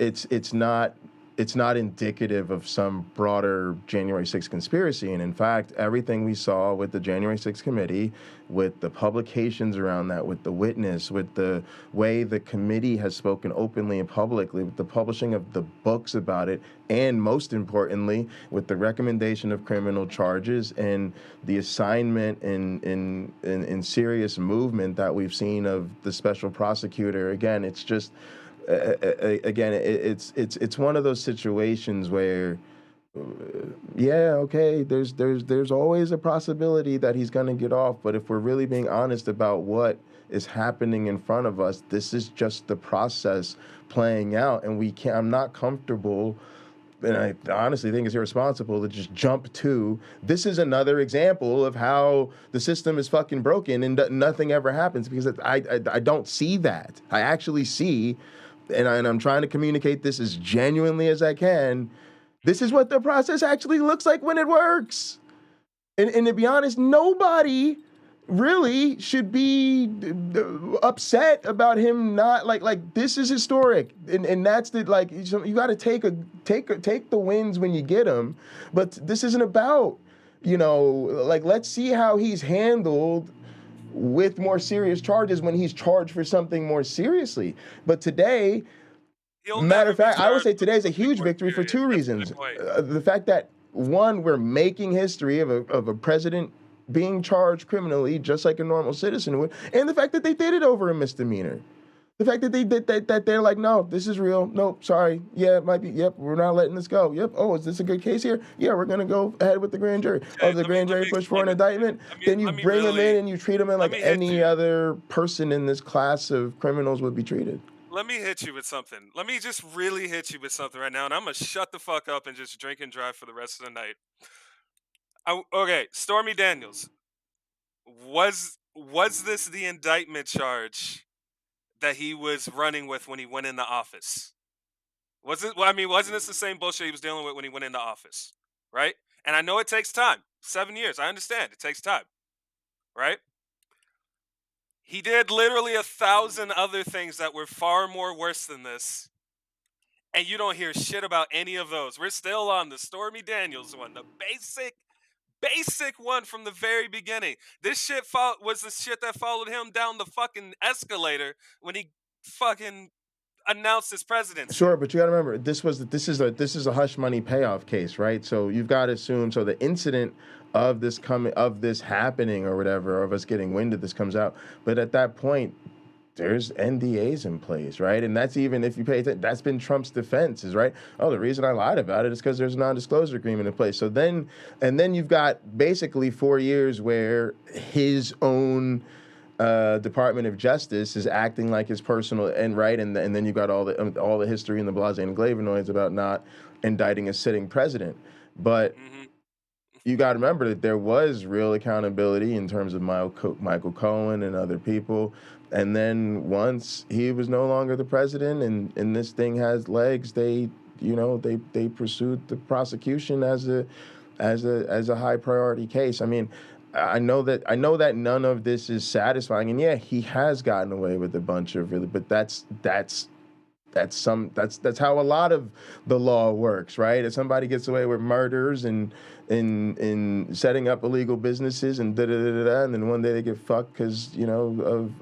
it's not indicative of some broader January 6th conspiracy. And in fact, everything we saw with the January 6th committee, with the publications around that, with the witness, with the way the committee has spoken openly and publicly, with the publishing of the books about it, and most importantly, with the recommendation of criminal charges and the assignment and serious movement that we've seen of the special prosecutor. Again, it's just it's one of those situations where there's always a possibility that he's going to get off, but if we're really being honest about what is happening in front of us, this is just the process playing out, and I'm not comfortable, and I honestly think it's irresponsible to just jump to, this is another example of how the system is fucking broken and nothing ever happens, because I don't see that. I actually see, and I'm trying to communicate this as genuinely as I can, this is what the process actually looks like when it works. And to be honest, nobody really should be upset about him not like this is historic, and that's the you got to take the wins when you get them, but this isn't about let's see how he's handled with more serious charges when he's charged for something more seriously. But today, matter of fact, I would say today is a huge victory for two reasons. The fact that, one, we're making history of a president being charged criminally just like a normal citizen would, and the fact that they did it over a misdemeanor. The fact that that they're like, no, this is real. Nope, sorry. Yeah, it might be. Yep, we're not letting this go. Yep. Oh, is this a good case here? Yeah, we're gonna go ahead with the grand jury. Okay, The grand jury pushed for an indictment. Then you bring them in and you treat them in like any other person in this class of criminals would be treated. Let me hit you with something. Let me just really hit you with something right now, and I'm gonna shut the fuck up and just drink and drive for the rest of the night. Okay, Stormy Daniels. Was this the indictment charge that he was running with when he went into office? Wasn't this the same bullshit he was dealing with when he went into office? Right? And I know it takes time. 7 years. I understand. It takes time. Right? He did literally 1,000 other things that were far more worse than this. And you don't hear shit about any of those. We're still on the Stormy Daniels one. The basic one from the very beginning. This shit was the shit that followed him down the fucking escalator when he fucking announced his presidency. Sure, but you got to remember this is a hush money payoff case, right? So you've got to assume the incident of this happening or whatever, of us getting wind of this comes out. But at that point, there's NDAs in place, right? And that's even if you pay attention, that's been Trump's defense, is right. Oh, the reason I lied about it is because there's a non-disclosure agreement in place. So then you've got basically 4 years where his own Department of Justice is acting like his personal and right, and then you've got all the history and the blase and glavinoids about not indicting a sitting president, but. You got to remember that there was real accountability in terms of Michael Cohen and other people. And then once he was no longer the president and this thing has legs, they pursued the prosecution as a high priority case. I mean, I know that none of this is satisfying. And yeah, he has gotten away with a bunch of but that's how a lot of the law works, right? If somebody gets away with murders and in setting up illegal businesses and and then one day they get fucked because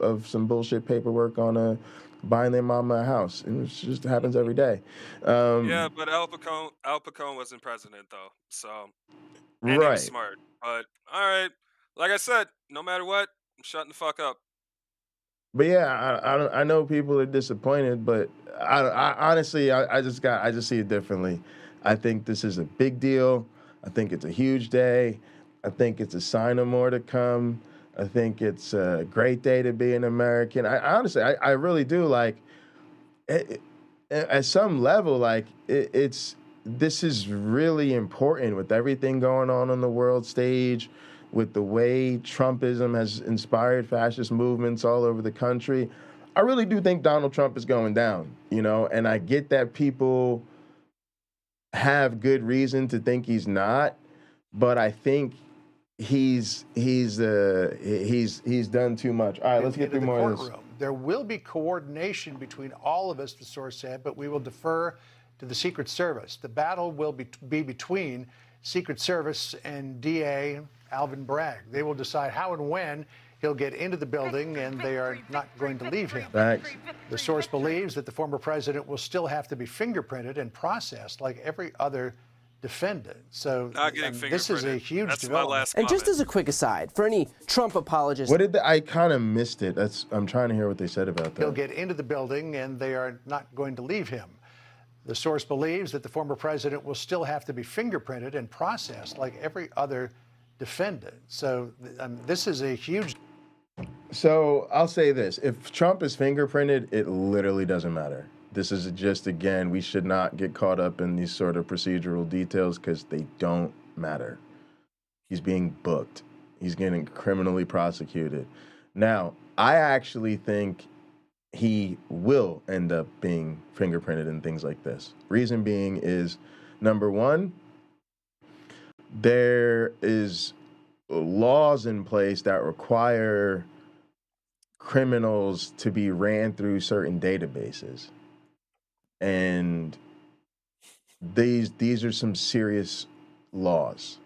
of some bullshit paperwork on buying their mama a house, and it just happens every day. Yeah, but Al Capone wasn't president though, so and right. He was smart. But all right, like I said, no matter what, I'm shutting the fuck up. But yeah, I know people are disappointed, but I honestly I just see it differently. I think this is a big deal. I think it's a huge day. I think it's a sign of more to come. I think it's a great day to be an American. I honestly really do like. At some level, like this is really important with everything going on the world stage. With the way Trumpism has inspired fascist movements all over the country, I really do think Donald Trump is going down, and I get that people have good reason to think he's not, but I think he's done too much. All right, let's get through more of this. There will be coordination between all of us, the source said, but we will defer to the Secret Service. The battle will be between Secret Service and DA Alvin Bragg. They will decide how and when he'll get into the building, and they are not going to leave him. Thanks. The source believes that the former president will still have to be fingerprinted and processed like every other defendant. So this is a huge development. And just as a quick aside, for any Trump apologists... I kind of missed it. I'm trying to hear what they said about that. He'll get into the building, and they are not going to leave him. The source believes that the former president will still have to be fingerprinted and processed like every other defendant. So this is a huge... So I'll say this. If Trump is fingerprinted, it literally doesn't matter. This is just, again, we should not get caught up in these sort of procedural details because they don't matter. He's being booked. He's getting criminally prosecuted. Now, I actually think he will end up being fingerprinted and things like this. Reason being is, number one, there is laws in place that require criminals to be ran through certain databases. And these are some serious laws.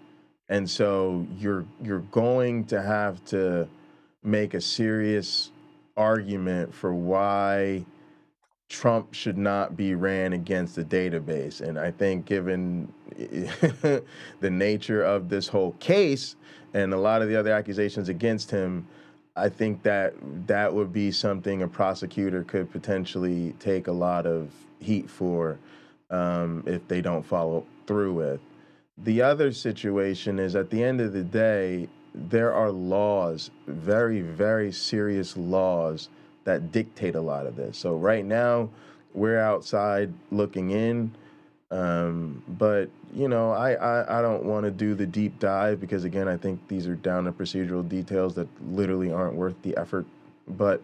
And so you're going to have to make a serious argument for why Trump should not be ran against the database. And I think given the nature of this whole case and a lot of the other accusations against him, I think that would be something a prosecutor could potentially take a lot of heat for if they don't follow through with. The other situation is, at the end of the day, there are laws, very, very serious laws that dictate a lot of this. So right now, we're outside looking in, but you know, I don't want to do the deep dive because, again, I think these are down to procedural details that literally aren't worth the effort. But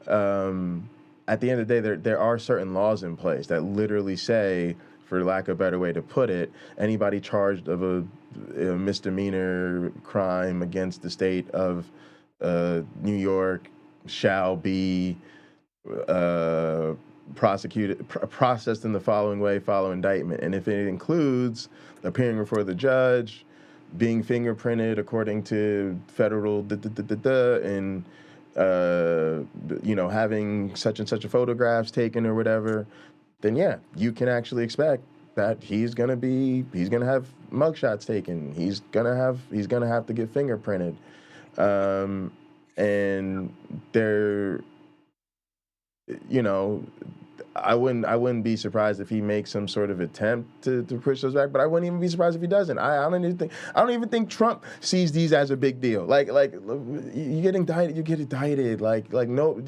at the end of the day, there are certain laws in place that literally say, for lack of a better way to put it, anybody charged of a misdemeanor crime against the state of New York shall be processed in the following way, follow indictment. And if it includes appearing before the judge, being fingerprinted according to federal and you know, having such and such a photographs taken or whatever, then yeah, you can actually expect that he's gonna have mugshots taken. He's gonna have to get fingerprinted. And there, you know, I wouldn't be surprised if he makes some sort of attempt to push those back, but I wouldn't even be surprised if he doesn't. I don't even think Trump sees these as a big deal. Like you get indicted, you get indicted. Like no,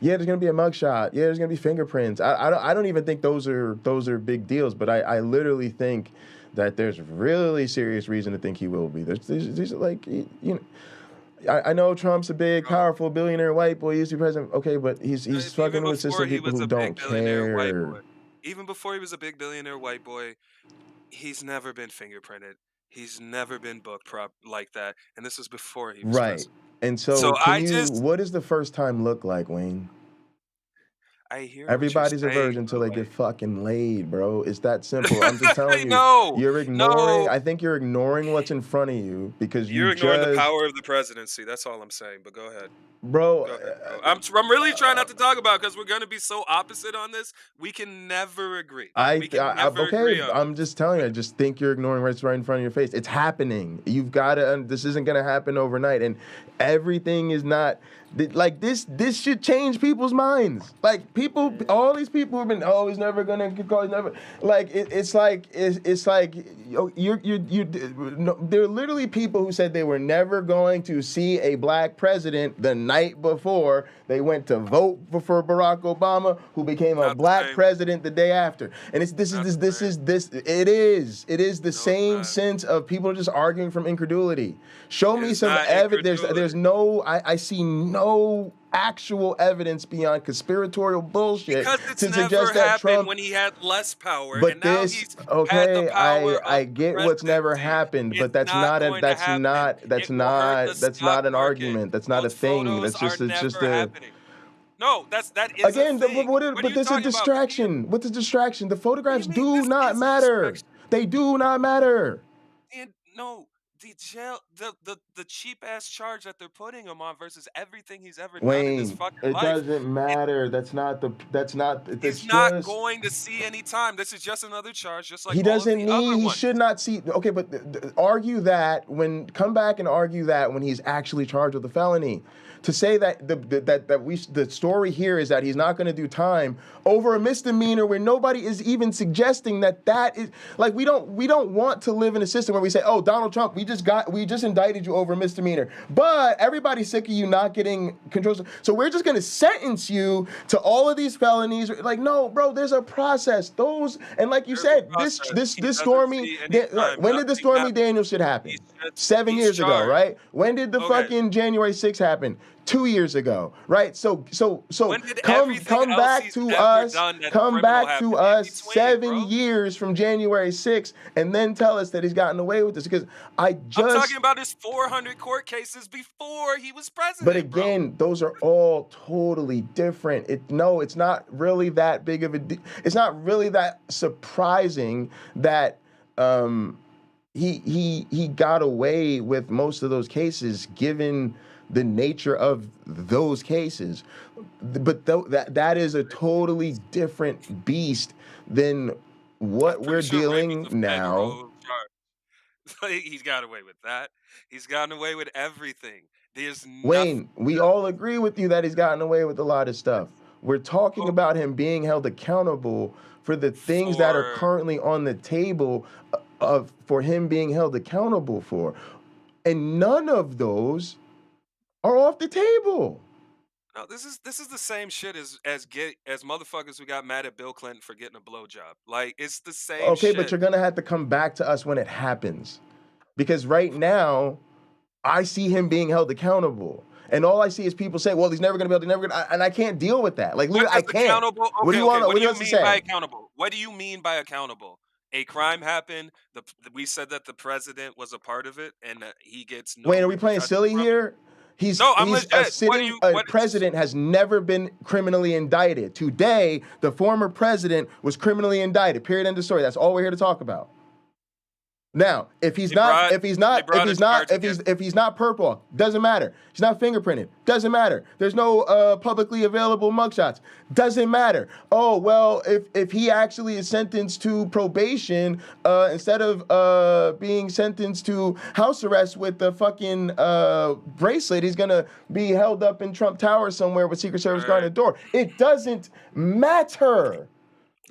yeah, there's gonna be a mugshot. Yeah, there's gonna be fingerprints. I don't even think those are big deals. But I literally think that there's really serious reason to think he will be. There's like, you know. I know Trump's a big, powerful billionaire white boy. He used to be president. Okay, but he's fucking with system people who don't care. Even before he was a big billionaire white boy, he's never been fingerprinted. He's never been booked like that. And this was before he was president. And so what does the first time look like, Wayne? I hear everybody's a virgin until they get fucking laid, bro. It's that simple. I'm just telling you. You're ignoring. I think you're ignoring what's in front of you because you're ignoring the power of the presidency. That's all I'm saying. But go ahead, bro. I'm really trying not to talk about it because we're gonna be so opposite on this. We can never agree. Okay. I'm just telling you. I just think you're ignoring what's right in front of your face. It's happening. You've got to. This isn't gonna happen overnight, and everything is not. Like this should change people's minds. Like all these people have been, he's never gonna get called, never. Like it's like you're there are literally people who said they were never going to see a black president the night before they went to vote for Barack Obama, who became a black president the day after. And it is the same sense of people just arguing from incredulity. Show me some evidence. There's no. I see no actual evidence beyond conspiratorial bullshit to suggest that Trump, when he had less power. But and now this, okay, I get what's never happened, but that's not an argument. That's not a thing. That's just a. No, that is again. But there's a distraction. What's a distraction? The photographs do not matter. They do not matter. No. The jail, the cheap ass charge that they're putting him on versus everything he's ever done in his fucking life. It doesn't matter. He's not going to see any time. This is just another charge, just like he doesn't need. He should not see. Okay, but argue that come back and argue that when he's actually charged with a felony. To say that the story here is that he's not going to do time over a misdemeanor where nobody is even suggesting that is like we don't want to live in a system where we say, oh, Donald Trump, we just indicted you over a misdemeanor, but everybody's sick of you not getting control, so we're just going to sentence you to all of these felonies. Like, no, bro, there's a process. And like you said, this Stormy. When did the Stormy Daniels shit happen? 7 years ago, right? When did the fucking January 6th happen? 2 years ago, right? So come back to us 7 years from January 6th and then tell us that he's gotten away with this, because I'm talking about his 400 court cases before he was president. But again, those are all totally different. It's not really that big of it's not really that surprising that he got away with most of those cases given the nature of those cases. But that is a totally different beast than what we're dealing now. He's got away with that. He's gotten away with everything. There's Wayne, we all agree with you that he's gotten away with a lot of stuff. We're talking about him being held accountable for the things that are currently on the table for him being held accountable for. And none of those are off the table. No, this is the same shit as motherfuckers who got mad at Bill Clinton for getting a blowjob. Like, it's the same shit. Okay, but you're gonna have to come back to us when it happens. Because right now, I see him being held accountable. And all I see is people say, well, he's never going to be able to, and I can't deal with that. Like, literally, I can't. Okay, what do you want? What do you to mean say? by accountable? What do you mean by accountable? A crime happened. We said that the president was a part of it, and that he gets no. Wait, are we playing silly here? A president has never been criminally indicted. Today, the former president was criminally indicted. Period. End of story. That's all we're here to talk about. Now, if he's not purple, doesn't matter. He's not fingerprinted, doesn't matter. There's no publicly available mugshots, doesn't matter. Oh, well, if he actually is sentenced to probation instead of being sentenced to house arrest with the fucking bracelet, he's gonna be held up in Trump Tower somewhere with Secret Service guarding the door. It doesn't matter.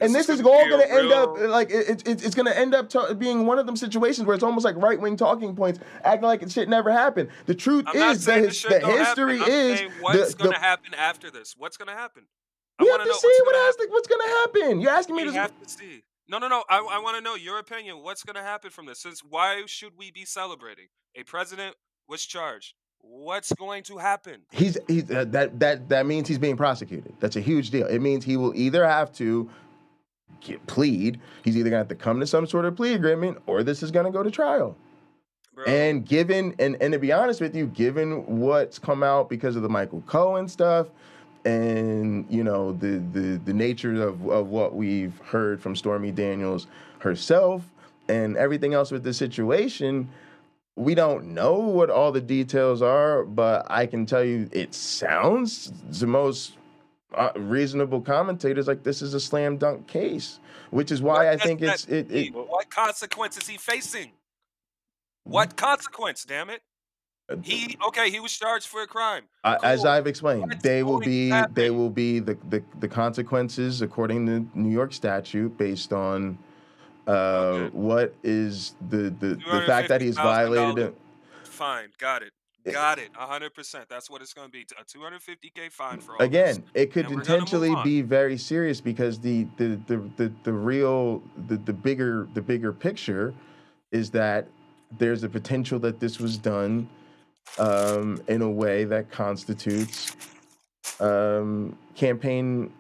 And this is all going to end up like it's going to end up being one of them situations where it's almost like right-wing talking points, acting like shit never happened. The truth is that the history is what's going to happen after this. What's going to happen? We have to see what's going to happen. You're asking me to. We have to see. No. I want to know your opinion. What's going to happen from this? Since why should we be celebrating? A president was charged. What's going to happen? That means he's being prosecuted. That's a huge deal. It means he will either have to plead. He's either gonna have to come to some sort of plea agreement, or this is gonna go to trial. Bro. And given and to be honest with you, given what's come out because of the Michael Cohen stuff, and you know the nature of what we've heard from Stormy Daniels herself, and everything else with the situation, we don't know what all the details are. But I can tell you, it sounds the most reasonable commentators like this is a slam dunk case, which is why I think what consequence is he facing? What consequence? Damn it! He was charged for a crime. Cool. As I've explained, they will be the consequences according to New York statute based on what is the fact that he's violated. Fine, got it. Got it, 100%. That's what it's going to be. A $250K fine for all again. this. It could potentially be very serious because the bigger picture is that there's a potential that this was done in a way that constitutes campaign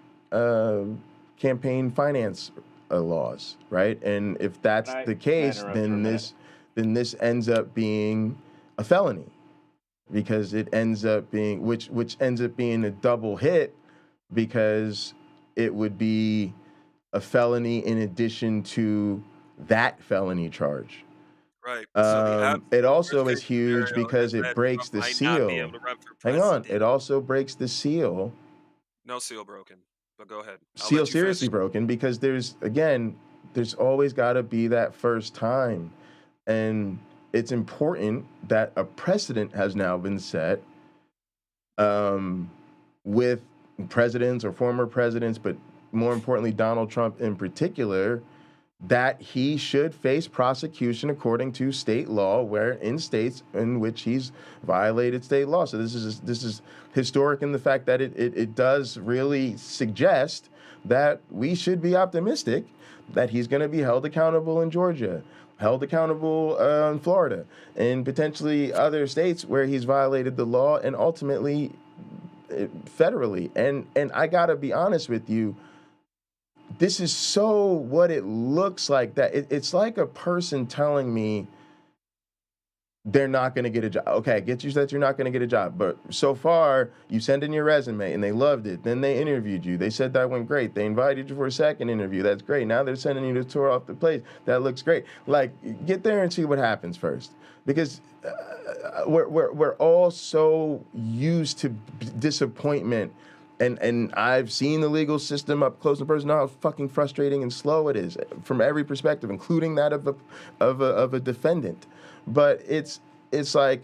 finance laws, right? And if that's the case, then this ends up being a felony. Because it ends up being, which ends up being a double hit, because it would be a felony in addition to that felony charge. Right. It also is huge because it breaks the seal. Hang on. It also breaks the seal. No seal broken, but go ahead. Seal seriously broken because there's always got to be that first time. And it's important that a precedent has now been set with presidents or former presidents, but more importantly, Donald Trump in particular, that he should face prosecution according to state law, where in states in which he's violated state law. So this is historic in the fact that it does really suggest that we should be optimistic that he's going to be held accountable in Georgia, held accountable in Florida, and potentially other states where he's violated the law, and ultimately federally. And I gotta be honest with you, this is so what it looks like. That it's like a person telling me they're not going to get a job. Okay, get you that you're not going to get a job. But so far, you sent in your resume and they loved it. Then they interviewed you. They said that went great. They invited you for a second interview. That's great. Now they're sending you to tour off the place. That looks great. Like, get there and see what happens first. Because we're all so used to disappointment. And I've seen the legal system up close and personal, how fucking frustrating and slow it is from every perspective, including that of a defendant. But it's like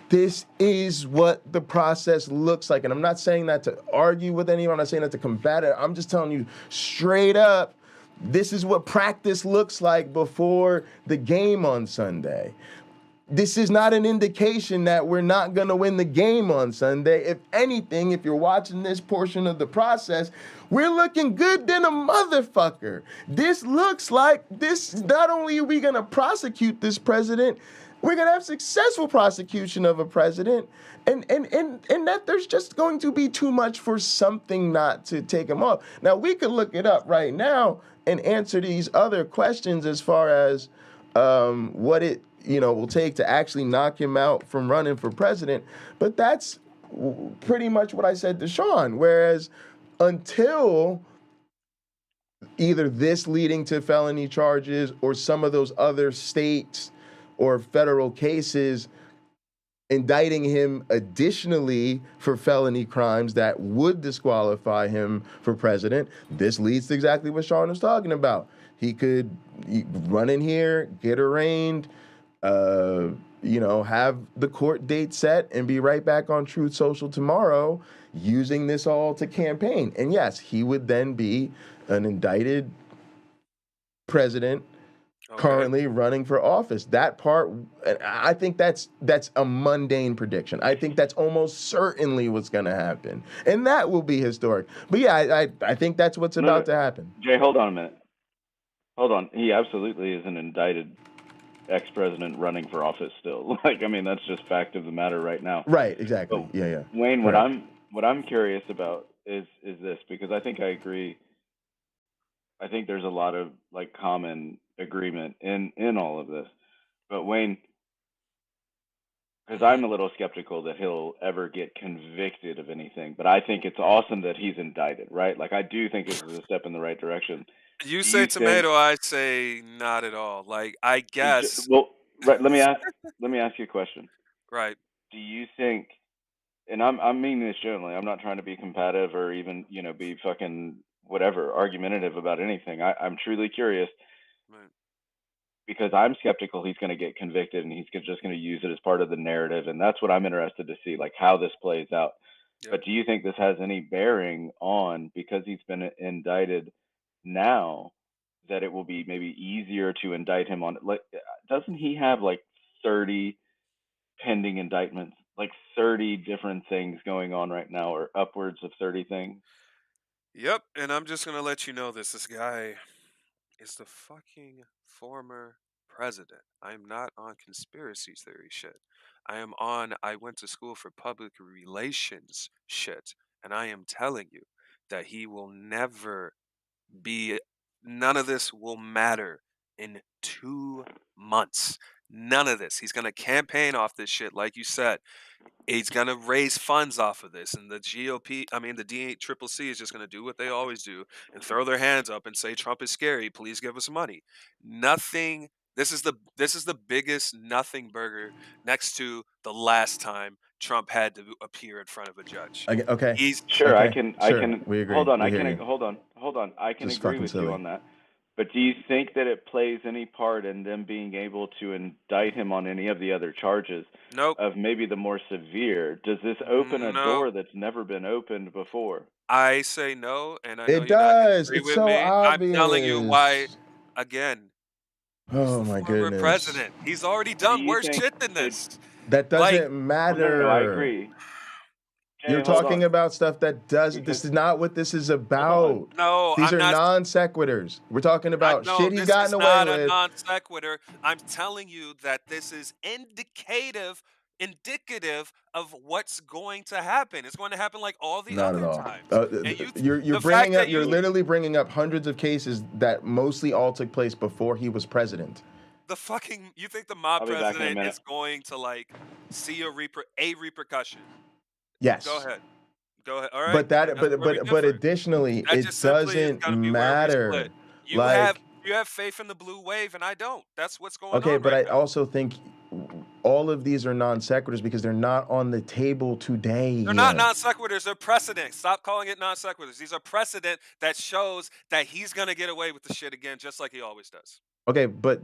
This is what the process looks like. And I'm not saying that to argue with anyone. I'm not saying that to combat it. I'm just telling you straight up, this is what practice looks like before the game on Sunday. This is not an indication that we're not going to win the game on Sunday. If anything, if you're watching this portion of the process, we're looking good than a motherfucker. This looks like this. Not only are we going to prosecute this president, we're going to have successful prosecution of a president, and that there's just going to be too much for something not to take him off. Now, we could look it up right now and answer these other questions as far as what it will take to actually knock him out from running for president. But that's pretty much what I said to Sean. Whereas until either this leading to felony charges or some of those other states or federal cases indicting him additionally for felony crimes that would disqualify him for president, this leads to exactly what Sean was talking about. He could run in here, get arraigned, have the court date set and be right back on Truth Social tomorrow using this all to campaign. And yes, he would then be an indicted president currently running for office. That part, I think that's a mundane prediction. I think that's almost certainly what's going to happen. And that will be historic. But yeah, I think that's what's about to happen. Jay, hold on a minute. Hold on. He absolutely is an indicted ex-president running for office still. That's just fact of the matter right now. Right, exactly. So, yeah. Wayne, what I'm curious about is this, because I think I agree. I think there's a lot of common agreement in all of this. But Wayne, because I'm a little skeptical that he'll ever get convicted of anything, but I think it's awesome that he's indicted, right? I do think this is a step in the right direction. You say tomato, I say not at all. I guess. Well, right. Let me ask you a question. Right. Do you think? And I'm meaning this generally. I'm not trying to be combative or even be fucking whatever argumentative about anything. I'm truly curious. Right. Because I'm skeptical he's going to get convicted and he's just going to use it as part of the narrative, and that's what I'm interested to see, how this plays out. Yep. But do you think this has any bearing on, because he's been indicted now, that it will be maybe easier to indict him on? Doesn't he have 30 pending indictments, 30 different things going on right now, or upwards of 30 things? Yep, and I'm just going to let you know this guy is the fucking former president. I'm not on conspiracy theory shit. I went to school for public relations shit, and I am telling you that he will never be, none of this will matter in 2 months. None of this. He's going to campaign off this shit, like you said. He's going to raise funds off of this, and the GOP, the DCCC is just going to do what they always do and throw their hands up and say Trump is scary. Please give us money. Nothing. This is the biggest nothing burger next to the last time Trump had to appear in front of a judge. Okay. He's sure. Okay. I can. We agree. Hold on. We I can. hear you. Hold on. I can Just agree fucking with silly. you on that. But do you think that it plays any part in them being able to indict him on any of the other charges? Nope. Of maybe the more severe? Does this open a door that's never been opened before? I say no, and I know It does. Agree It's with so me. obvious. I'm telling you why. Again, Oh my former goodness. president. He's already done worse shit than this. That doesn't matter. No, I agree. You're talking about stuff that doesn't. This is not what this is about. No, these I'm are not. non sequiturs. We're talking about No, shit he's this gotten is away not with. a non sequitur. I'm telling you that this is indicative of what's going to happen. It's going to happen like all the Not other at all. times. You're bringing up. You're literally bringing up hundreds of cases that mostly all took place before he was president. You think the mob I'll be back in a president minute. is going to see a repercussion? Yes. Go ahead. All right. But additionally, That it just simply is doesn't gonna be where we matter. split. You have faith in the blue wave, and I don't. That's what's going on. Okay, but right I also think all of these are non sequiturs because they're not on the table today. They're not non sequiturs. They're precedent. Stop calling it non sequiturs. These are precedent that shows that he's gonna get away with the shit again, just like he always does. Okay, but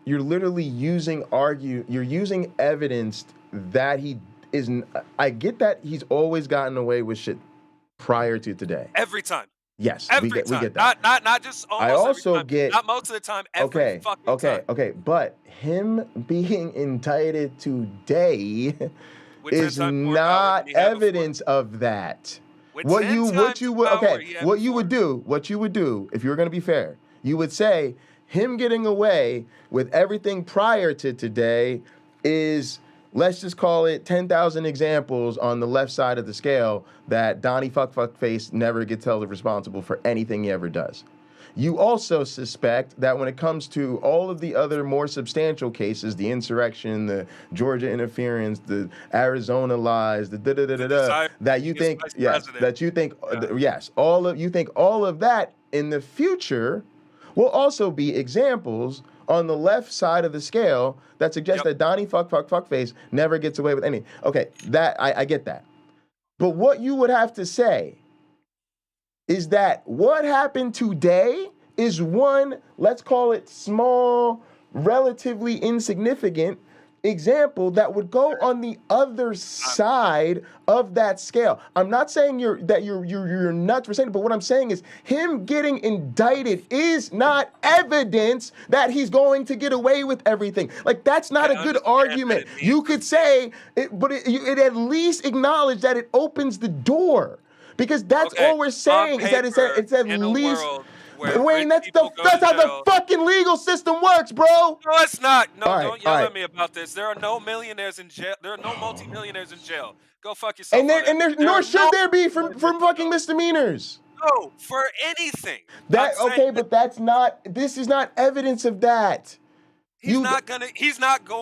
you're literally using evidence that he is. I get that he's always gotten away with shit prior to today. Every time. Yes, Every we time. get that. Not just almost I also every time. get Not most of the time. Every fucking time. Okay. But him being indicted today is not evidence of that. What you would do if you were going to be fair, you would say him getting away with everything prior to today is, let's just call it 10,000 examples on the left side of the scale that Donnie Fuckface never gets held responsible for anything he ever does. You also suspect that when it comes to all of the other more substantial cases, the insurrection, the Georgia interference, the Arizona lies, the da-da-da-da-da, that you think, all of that in the future will also be examples on the left side of the scale that suggest that Donnie Fuckface never gets away with anything. Okay, that I get that. But what you would have to say is that what happened today is one, let's call it small, relatively insignificant example that would go on the other side of that scale. I'm not saying you're nuts for saying it, but what I'm saying is him getting indicted is not evidence that he's going to get away with everything. Like, that's not a good argument. You could say it, but it at least acknowledge that it opens the door. Because that's all we're saying is that it's at least. Wayne, that's how the fucking legal system works, bro. No, it's not. No, don't yell at me about this. There are no millionaires in jail. There are no multimillionaires in jail. Go fuck yourself. And nor should there be from fucking misdemeanors. No, for anything. But that's not. This is not evidence of that. He's not going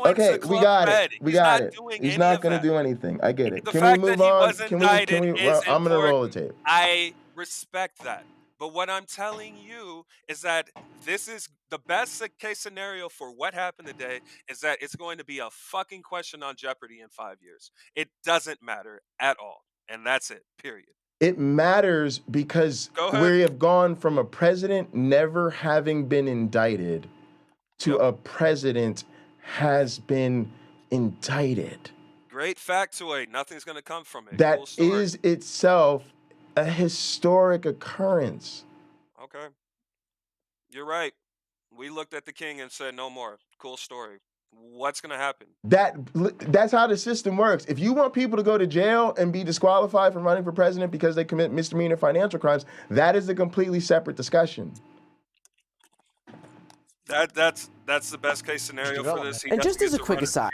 okay, to Club Red. We got it. He's not going to do anything. I get it. Can we move on? I'm going to roll the tape. I respect that. But what I'm telling you is that this is the best case scenario for what happened today is that it's going to be a fucking question on Jeopardy in 5 years. It doesn't matter at all. And that's it, period. It matters because we have gone from a president never having been indicted to a president has been indicted. Great factoid. Nothing's going to come from it. That is itself a historic occurrence. Okay. You're right. We looked at the king and said, no more. Cool story. What's going to happen? That's how the system works. If you want people to go to jail and be disqualified from running for president because they commit misdemeanor financial crimes, that is a completely separate discussion. That's the best case scenario for this. And just as a quick aside.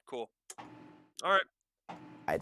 Cool. All right.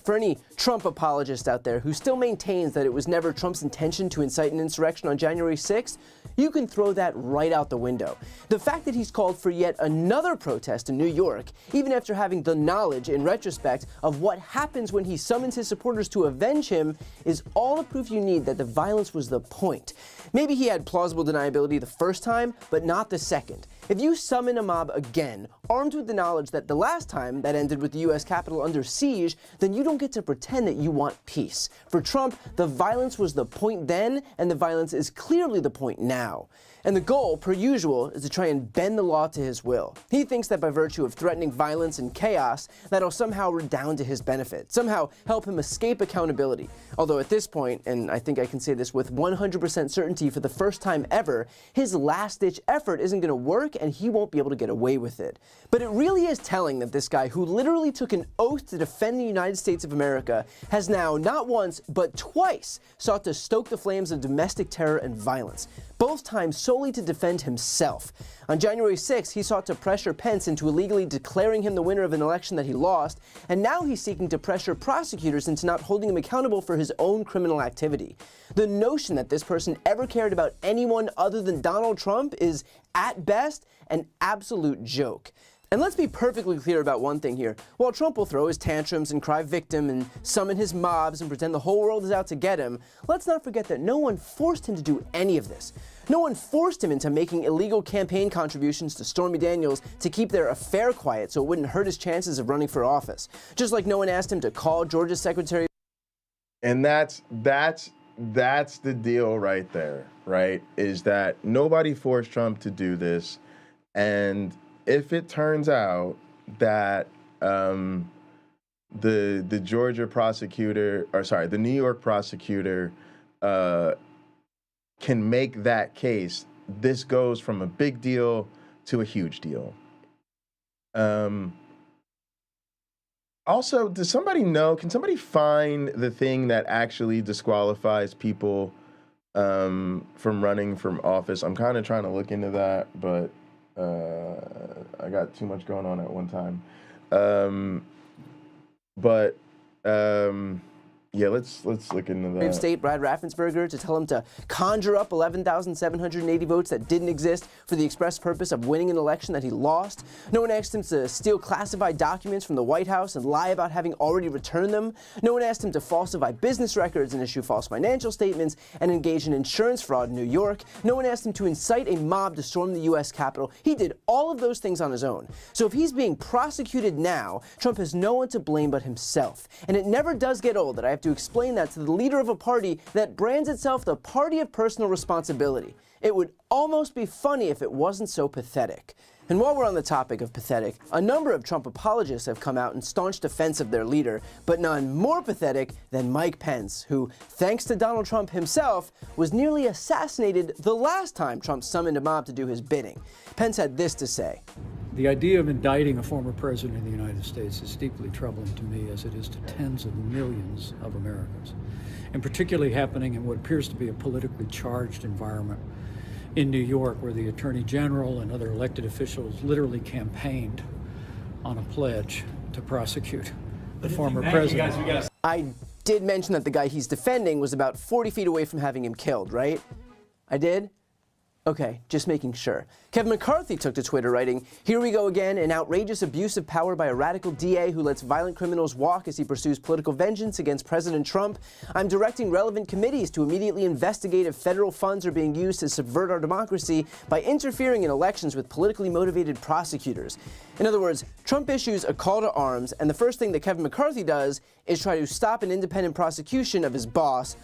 For any Trump apologist out there who still maintains that it was never Trump's intention to incite an insurrection on January 6th, you can throw that right out the window. The fact that he's called for yet another protest in New York, even after having the knowledge, in retrospect, of what happens when he summons his supporters to avenge him, is all the proof you need that the violence was the point. Maybe he had plausible deniability the first time, but not the second. If you summon a mob again, armed with the knowledge that the last time that ended with the U.S. Capitol under siege, then you don't get to pretend that you want peace. For Trump, the violence was the point then, and the violence is clearly the point now. And the goal, per usual, is to try and bend the law to his will. He thinks that by virtue of threatening violence and chaos, that'll somehow redound to his benefit, somehow help him escape accountability. Although at this point, and I think I can say this with 100% certainty for the first time ever, his last-ditch effort isn't going to work and he won't be able to get away with it. But it really is telling that this guy, who literally took an oath to defend the United States of America, has now not once, but twice sought to stoke the flames of domestic terror and violence. Both times solely to defend himself. On January 6th, he sought to pressure Pence into illegally declaring him the winner of an election that he lost, and now he's seeking to pressure prosecutors into not holding him accountable for his own criminal activity. The notion that this person ever cared about anyone other than Donald Trump is, at best, an absolute joke. And let's be perfectly clear about one thing here. While Trump will throw his tantrums and cry victim and summon his mobs and pretend the whole world is out to get him, let's not forget that no one forced him to do any of this. No one forced him into making illegal campaign contributions to Stormy Daniels to keep their affair quiet so it wouldn't hurt his chances of running for office. Just like no one asked him to call Georgia's Secretary. And that's the deal right there, right? Is that nobody forced Trump to do this. And if it turns out that the Georgia prosecutor, or sorry, the New York prosecutor can make that case, this goes from a big deal to a huge deal. Also, does somebody know, can somebody find the thing that actually disqualifies people from running from office? I'm kind of trying to look into that, but I got too much going on at one time. Yeah, let's look into that. Of State Brad Raffensperger to tell him to conjure up 11,780 votes that didn't exist for the express purpose of winning an election that he lost. No one asked him to steal classified documents from the White House and lie about having already returned them. No one asked him to falsify business records and issue false financial statements and engage in insurance fraud in New York. No one asked him to incite a mob to storm the U.S. Capitol. He did all of those things on his own. So if he's being prosecuted now, Trump has no one to blame but himself. And it never does get old that I have to explain that to the leader of a party that brands itself the party of personal responsibility. It would almost be funny if it wasn't so pathetic. And while we're on the topic of pathetic, a number of Trump apologists have come out in staunch defense of their leader, but none more pathetic than Mike Pence, who, thanks to Donald Trump himself, was nearly assassinated the last time Trump summoned a mob to do his bidding. Pence had this to say. The idea of indicting a former president of the United States is deeply troubling to me, as it is to tens of millions of Americans, and particularly happening in what appears to be a politically charged environment in New York, where the Attorney General and other elected officials literally campaigned on a pledge to prosecute the former president. I did mention that the guy he's defending was about 40 feet away from having him killed, right? I did? Okay, just making sure. Kevin McCarthy took to Twitter writing, "Here we go again, an outrageous abuse of power by a radical DA who lets violent criminals walk as he pursues political vengeance against President Trump. I'm directing relevant committees to immediately investigate if federal funds are being used to subvert our democracy by interfering in elections with politically motivated prosecutors." In other words, Trump issues a call to arms, and the first thing that Kevin McCarthy does is try to stop an independent prosecution of his boss,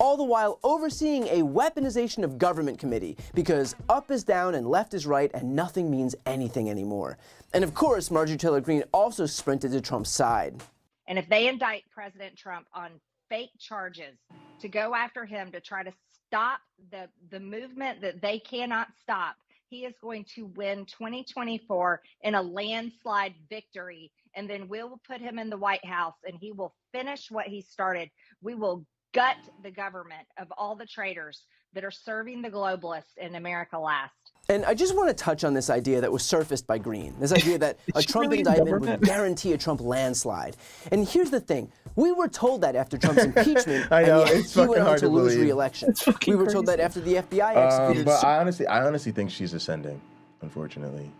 all the while overseeing a weaponization of government committee, because up is down and left is right and nothing means anything anymore. And of course, Marjorie Taylor Greene also sprinted to Trump's side. And if they indict President Trump on fake charges to go after him to try to stop the movement that they cannot stop, he is going to win 2024 in a landslide victory. And then we'll put him in the White House and he will finish what he started. We will gut the government of all the traitors that are serving the globalists in America last. And I just want to touch on this idea that was surfaced by Greene, this idea that a Trump indictment would guarantee a Trump landslide. And here's the thing. We were told that after Trump's impeachment, I know, and yet it's he fucking went on hard to to lose believe. re-election. We were told that after the FBI executed... But I honestly think she's ascending, unfortunately.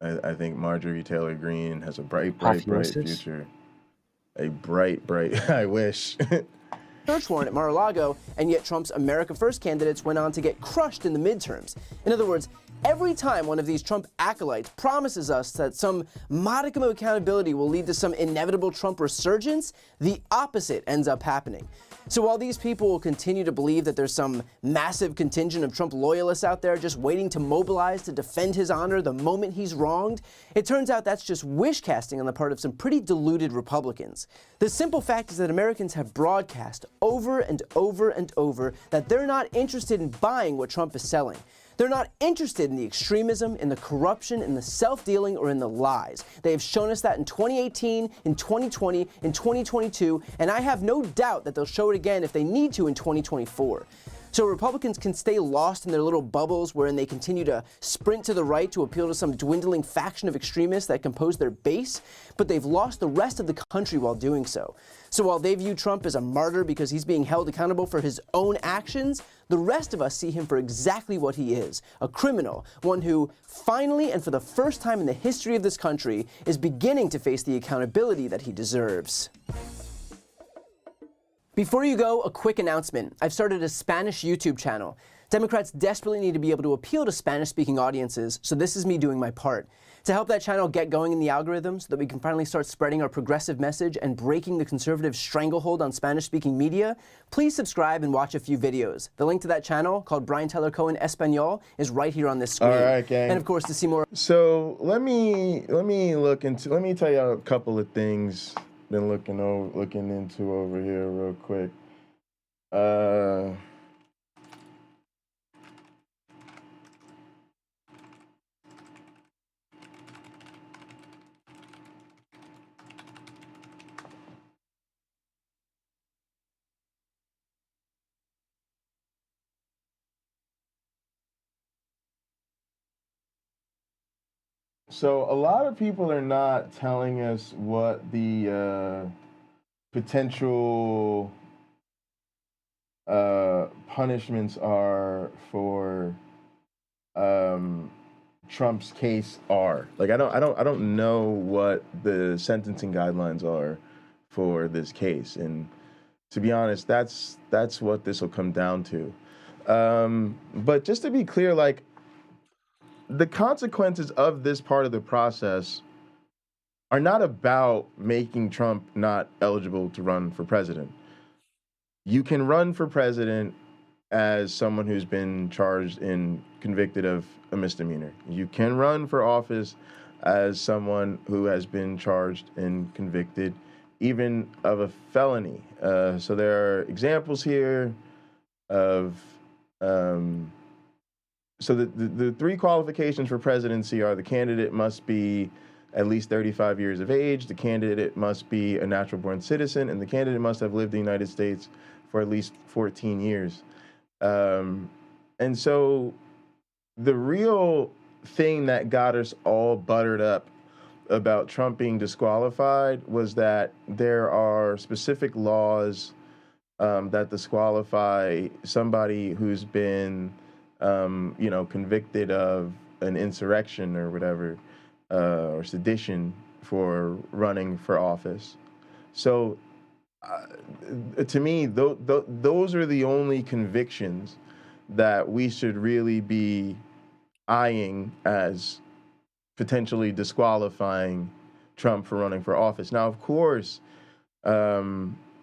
I think Marjorie Taylor Greene has a bright future. A bright, I wish. search warrant at Mar-a-Lago, and yet Trump's America First candidates went on to get crushed in the midterms. In other words, every time one of these Trump acolytes promises us that some modicum of accountability will lead to some inevitable Trump resurgence, the opposite ends up happening. So while these people will continue to believe that there's some massive contingent of Trump loyalists out there just waiting to mobilize to defend his honor the moment he's wronged, it turns out that's just wish casting on the part of some pretty deluded Republicans. The simple fact is that Americans have broadcast over and over and over that they're not interested in buying what Trump is selling. They're not interested in the extremism, in the corruption, in the self-dealing, or in the lies. They have shown us that in 2018, in 2020, in 2022, and I have no doubt that they'll show it again if they need to in 2024. So Republicans can stay lost in their little bubbles wherein they continue to sprint to the right to appeal to some dwindling faction of extremists that compose their base, but they've lost the rest of the country while doing so. So while they view Trump as a martyr because he's being held accountable for his own actions, the rest of us see him for exactly what he is, a criminal, one who finally and for the first time in the history of this country is beginning to face the accountability that he deserves. Before you go, a quick announcement. I've started a Spanish YouTube channel. Democrats desperately need to be able to appeal to Spanish-speaking audiences, so this is me doing my part. To help that channel get going in the algorithm so that we can finally start spreading our progressive message and breaking the conservative stranglehold on Spanish-speaking media, please subscribe and watch a few videos. The link to that channel, called Brian Tyler Cohen Espanol, is right here on this screen. All right, gang. And of course, to see more... So let me tell you a couple of things been looking into over here real quick. So a lot of people are not telling us what the potential punishments are for Trump's case are. Like I don't know what the sentencing guidelines are for this case, and to be honest, that's what this will come down to. But just to be clear, like, the consequences of this part of the process are not about making Trump not eligible to run for president. You can run for president as someone who's been charged and convicted of a misdemeanor. You can run for office as someone who has been charged and convicted even of a felony. So there are examples here of so the three qualifications for presidency are: the candidate must be at least 35 years of age, the candidate must be a natural-born citizen, and the candidate must have lived in the United States for at least 14 years. And so the real thing that got us all buttered up about Trump being disqualified was that there are specific laws that disqualify somebody who's been convicted of an insurrection or whatever, or sedition for running for office. So to me, those are the only convictions that we should really be eyeing as potentially disqualifying Trump for running for office. Now, of course,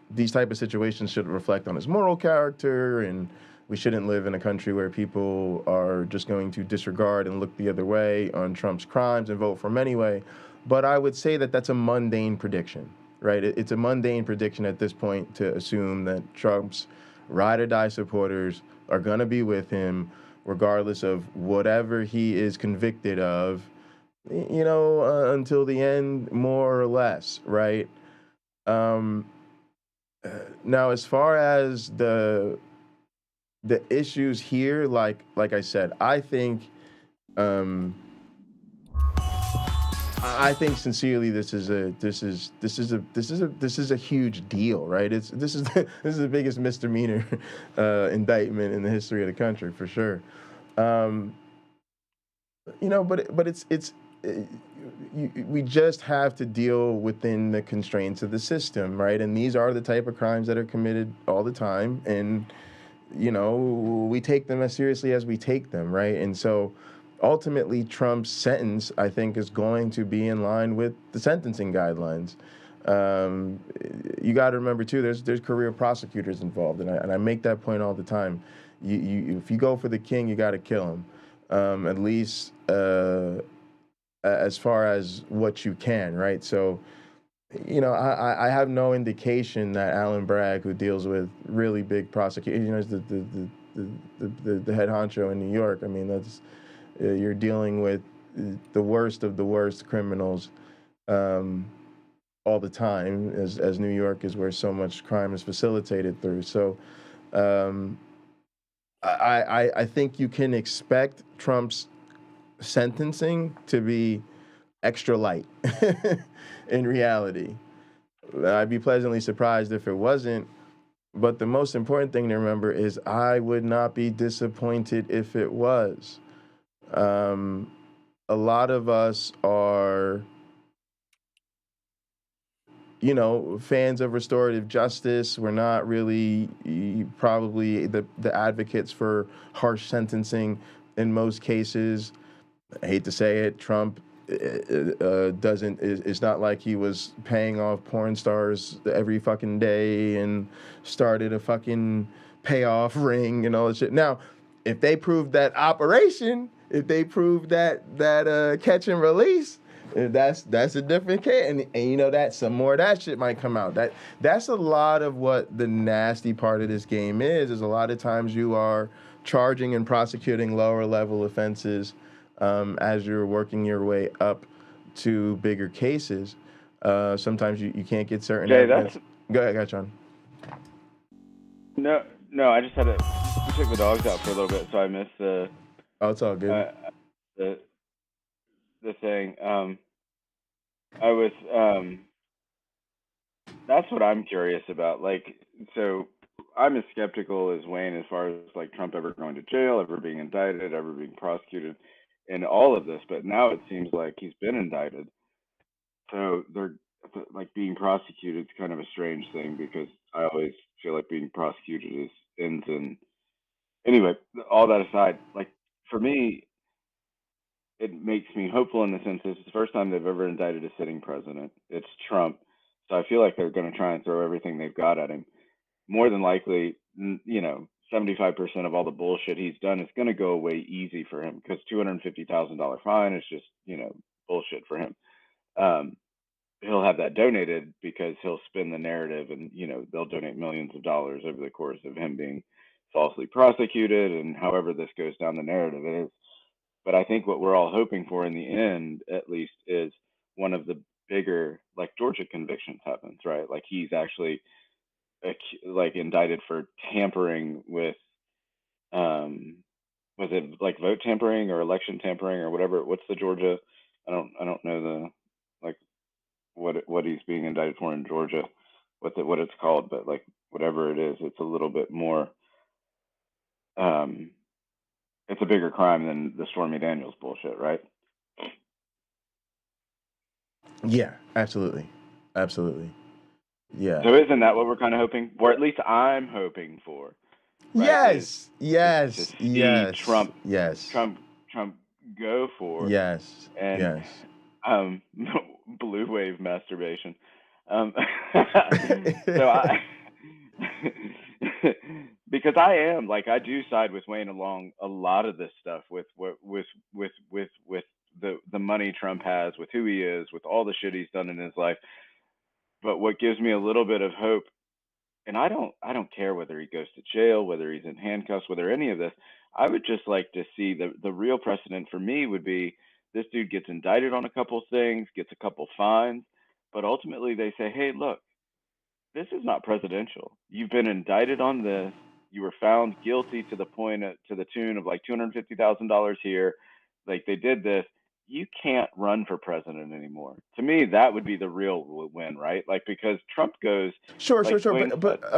these type of situations should reflect on his moral character, and we shouldn't live in a country where people are just going to disregard and look the other way on Trump's crimes and vote for him anyway. But I would say that that's a mundane prediction, right? It's a mundane prediction at this point to assume that Trump's ride or die supporters are going to be with him regardless of whatever he is convicted of, until the end, more or less, right? Now, as far as the issues here, like I said, I think sincerely this is a huge deal, right? This is the biggest misdemeanor indictment in the history of the country, for sure. We just have to deal within the constraints of the system, right? And these are the type of crimes that are committed all the time, and we take them as seriously as we take them, right? And so ultimately Trump's sentence, I think, is going to be in line with the sentencing guidelines. You got to remember too, there's career prosecutors involved, and I make that point all the time. If you go for the king, you got to kill him, at least as far as what you can, right? So, I have no indication that Alan Bragg, who deals with really big prosecution, is the head honcho in New York. I mean, that's you're dealing with the worst of the worst criminals all the time, as New York is where so much crime is facilitated through. So, I think you can expect Trump's sentencing to be extra light in reality. I'd be pleasantly surprised if it wasn't, but the most important thing to remember is I would not be disappointed if it was. A lot of us are, fans of restorative justice. We're not really probably the advocates for harsh sentencing in most cases. I hate to say it, Trump it's not like he was paying off porn stars every fucking day and started a fucking payoff ring and all that shit. Now, if they prove that operation, if they prove that catch and release, That's a different case, and you know that some more of that shit might come out. That's a lot of what the nasty part of this game is. Is a lot of times you are charging and prosecuting lower level offenses as you're working your way up to bigger cases. Sometimes you can't get certain evidence. Go ahead, John. No, I just had to take the dogs out for a little bit, so I missed the. Oh, it's all good. The thing. I was. That's what I'm curious about. Like, so I'm as skeptical as Wayne as far as like Trump ever going to jail, ever being indicted, ever being prosecuted, and all of this. But now it seems like he's been indicted, so they're like being prosecuted is kind of a strange thing because I always feel like being prosecuted ends in. Anyway, all that aside, like for me, it makes me hopeful in the sense this is the first time they've ever indicted a sitting president. It's Trump. So I feel like they're going to try and throw everything they've got at him. More than likely, 75% of all the bullshit he's done is going to go away easy for him because $250,000 fine is just, bullshit for him. He'll have that donated because he'll spin the narrative and, they'll donate millions of dollars over the course of him being falsely prosecuted and however this goes down the narrative it is. But I think what we're all hoping for in the end, at least, is one of the bigger, like Georgia convictions happens, right? Like he's actually like indicted for tampering with, was it like vote tampering or election tampering or whatever? What's the Georgia? I don't know the like what he's being indicted for in Georgia, what it's called, but like whatever it is, it's a little bit more. It's a bigger crime than the Stormy Daniels bullshit, right? Yeah, absolutely. Yeah. So isn't that what we're kind of hoping, or at least I'm hoping for? Right? Yes. Trump go for. Yes. And blue wave masturbation. So I. Because I am like I do side with Wayne along a lot of this stuff with the money Trump has, with who he is, with all the shit he's done in his life. But what gives me a little bit of hope, and I don't care whether he goes to jail, whether he's in handcuffs, whether any of this. I would just like to see the real precedent for me would be this dude gets indicted on a couple things, gets a couple fines, but ultimately they say, hey, look, this is not presidential. You've been indicted on this. You were found guilty to the tune of like $250,000 here. Like they did this. You can't run for president anymore. To me, that would be the real win, right? Like because Trump goes, sure. But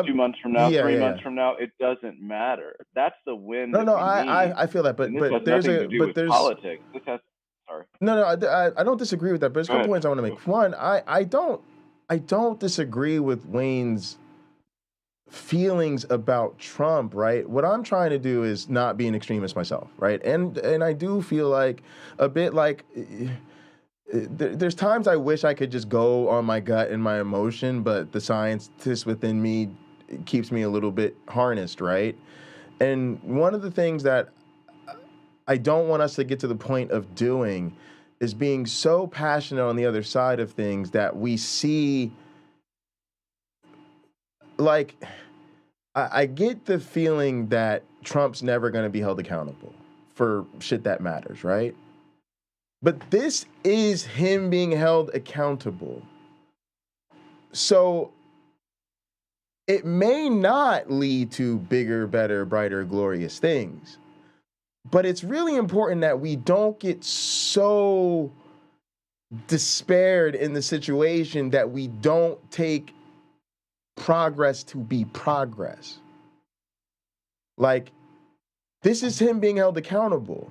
2 months from now, 3 months from now, it doesn't matter. That's the win. I feel that, but there's politics. This has. Sorry. No, I don't disagree with that. But there's a couple points I want to make. One, I don't disagree with Wayne's feelings about Trump, right? What I'm trying to do is not be an extremist myself, right? And I do feel like a bit like there's times I wish I could just go on my gut and my emotion, but the scientist within me keeps me a little bit harnessed, right? And one of the things that I don't want us to get to the point of doing is being so passionate on the other side of things that we see, like, I get the feeling that Trump's never going to be held accountable for shit that matters, right? But this is him being held accountable. So it may not lead to bigger, better, brighter, glorious things. But it's really important that we don't get so despaired in the situation that we don't take progress to be progress. Like, this is him being held accountable.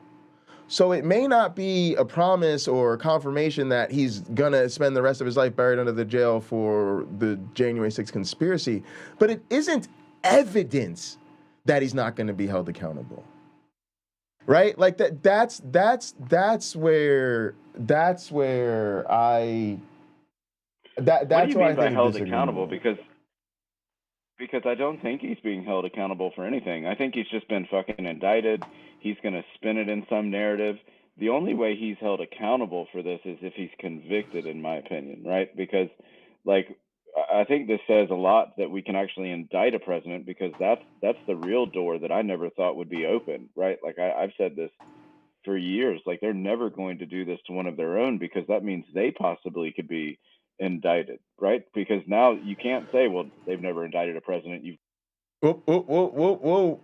So it may not be a promise or a confirmation that he's gonna spend the rest of his life buried under the jail for the January 6th conspiracy, but it isn't evidence that he's not gonna be held accountable. Right? Like that's where I that's what do you why mean I by think held accountable? Because I don't think he's being held accountable for anything. I think he's just been fucking indicted. He's gonna spin it in some narrative. the only way he's held accountable for this is if he's convicted, in my opinion, right? Because, like, I think this says a lot that we can actually indict a president, because that's the real door that I never thought would be open, right? Like, I've said this for years, like, they're never going to do this to one of their own, because that means they possibly could be indicted, right? Because now you can't say, well, they've never indicted a president. You've Whoa.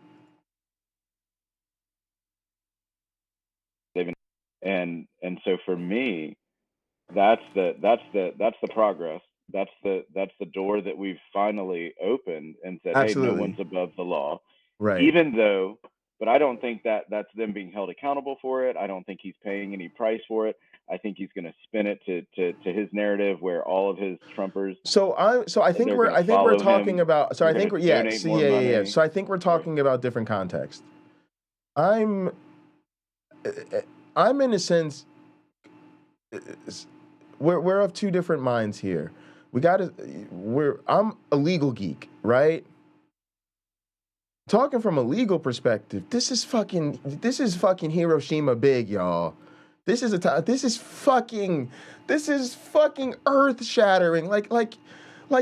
And so for me, that's the progress. That's the door that we've finally opened and said, Absolutely. hey, no one's above the law. Right. Even though, but I don't think that's them being held accountable for it. I don't think he's paying any price for it. I think he's going to spin it to his narrative, where all of his Trumpers. So I think we're talking about. So I think yeah. So I think we're talking about different context. I'm in a sense, we're of two different minds here. I'm a legal geek, right? Talking from a legal perspective, this is fucking Hiroshima big, y'all. This is fucking earth shattering. Like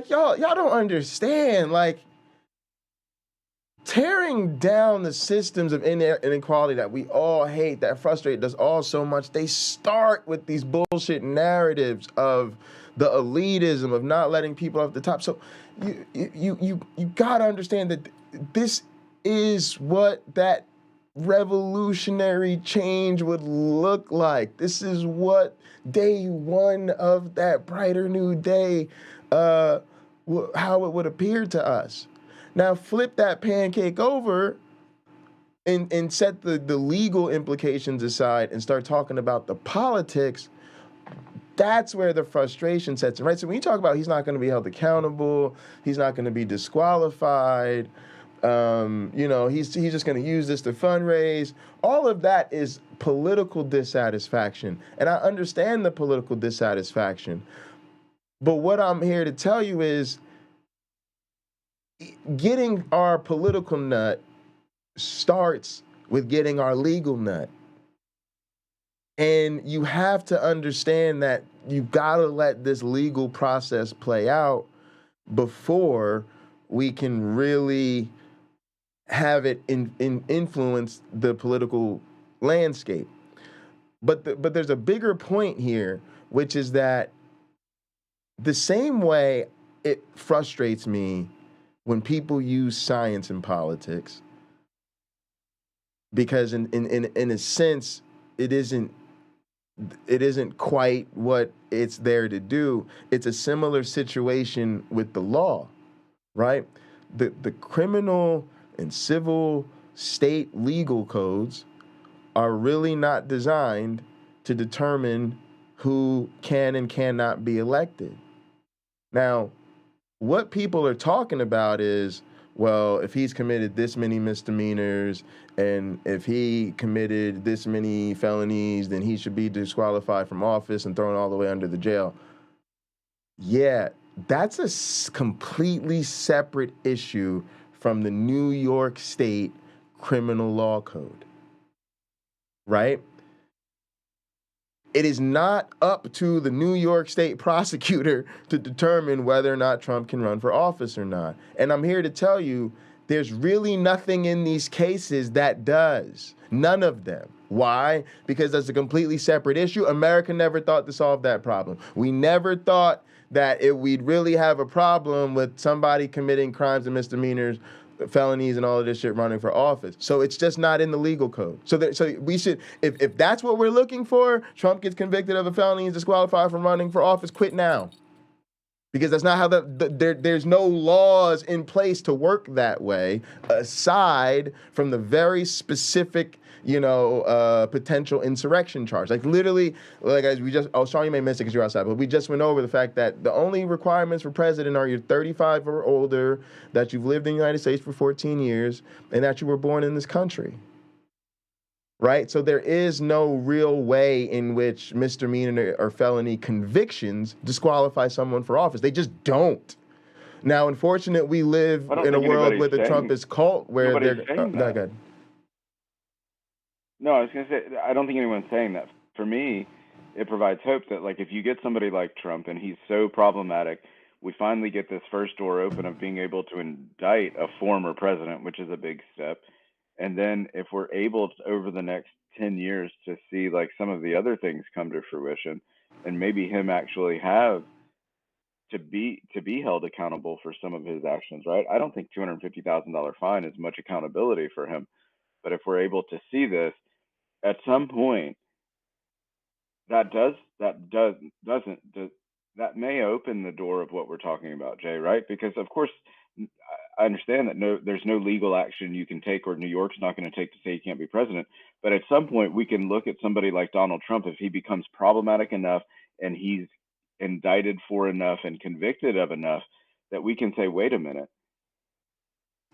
y'all don't understand. Like, tearing down the systems of inequality that we all hate, that frustrate us all so much, they start with these bullshit narratives of the elitism, of not letting people off the top. So you gotta understand that this is what that revolutionary change would look like. This is what day one of that brighter new day, how it would appear to us. Now flip that pancake over and set the legal implications aside and start talking about the politics. That's where the frustration sets in, right? So when you talk about he's not going to be held accountable, he's not going to be disqualified, he's just going to use this to fundraise. All of that is political dissatisfaction. And I understand the political dissatisfaction. But what I'm here to tell you is getting our political nut starts with getting our legal nut. And you have to understand that you gotta let this legal process play out before we can really have it influence the political landscape. But there's a bigger point here, which is that the same way it frustrates me when people use science in politics, because in a sense it isn't quite what it's there to do. It's a similar situation with the law, right? The criminal and civil state legal codes are really not designed to determine who can and cannot be elected. Now, what people are talking about is, well, if he's committed this many misdemeanors and if he committed this many felonies, then he should be disqualified from office and thrown all the way under the jail. Yeah, that's a completely separate issue from the New York State criminal law code, right? It is not up to the New York State prosecutor to determine whether or not Trump can run for office or not. And I'm here to tell you, there's really nothing in these cases that does. None of them. Why? Because that's a completely separate issue. America never thought to solve that problem. We never thought that we'd really have a problem with somebody committing crimes and misdemeanors, felonies and all of this shit running for office. So it's just not in the legal code. So we should, if that's what we're looking for, Trump gets convicted of a felony and disqualified from running for office, quit now. Because that's not how there's no laws in place to work that way, aside from the very specific, potential insurrection charge. Like literally, Sean, you may miss it because you're outside, but we just went over the fact that the only requirements for president are you're 35 or older, that you've lived in the United States for 14 years, and that you were born in this country. Right? So there is no real way in which misdemeanor or felony convictions disqualify someone for office. They just don't. Now, unfortunately, we live in a world with the Trumpist cult where they're... No, I was going to say, I don't think anyone's saying that. For me, it provides hope that, like, if you get somebody like Trump and he's so problematic, we finally get this first door open of being able to indict a former president, which is a big step. And then if we're able to, over the next 10 years, to see, like, some of the other things come to fruition, and maybe him actually have to be held accountable for some of his actions, right? I don't think $250,000 fine is much accountability for him. But if we're able to see this, at some point, that may open the door of what we're talking about, Jay, right? Because of course, I understand that there's no legal action you can take, or New York's not going to take to say he can't be president. But at some point, we can look at somebody like Donald Trump, if he becomes problematic enough and he's indicted for enough and convicted of enough, that we can say, wait a minute.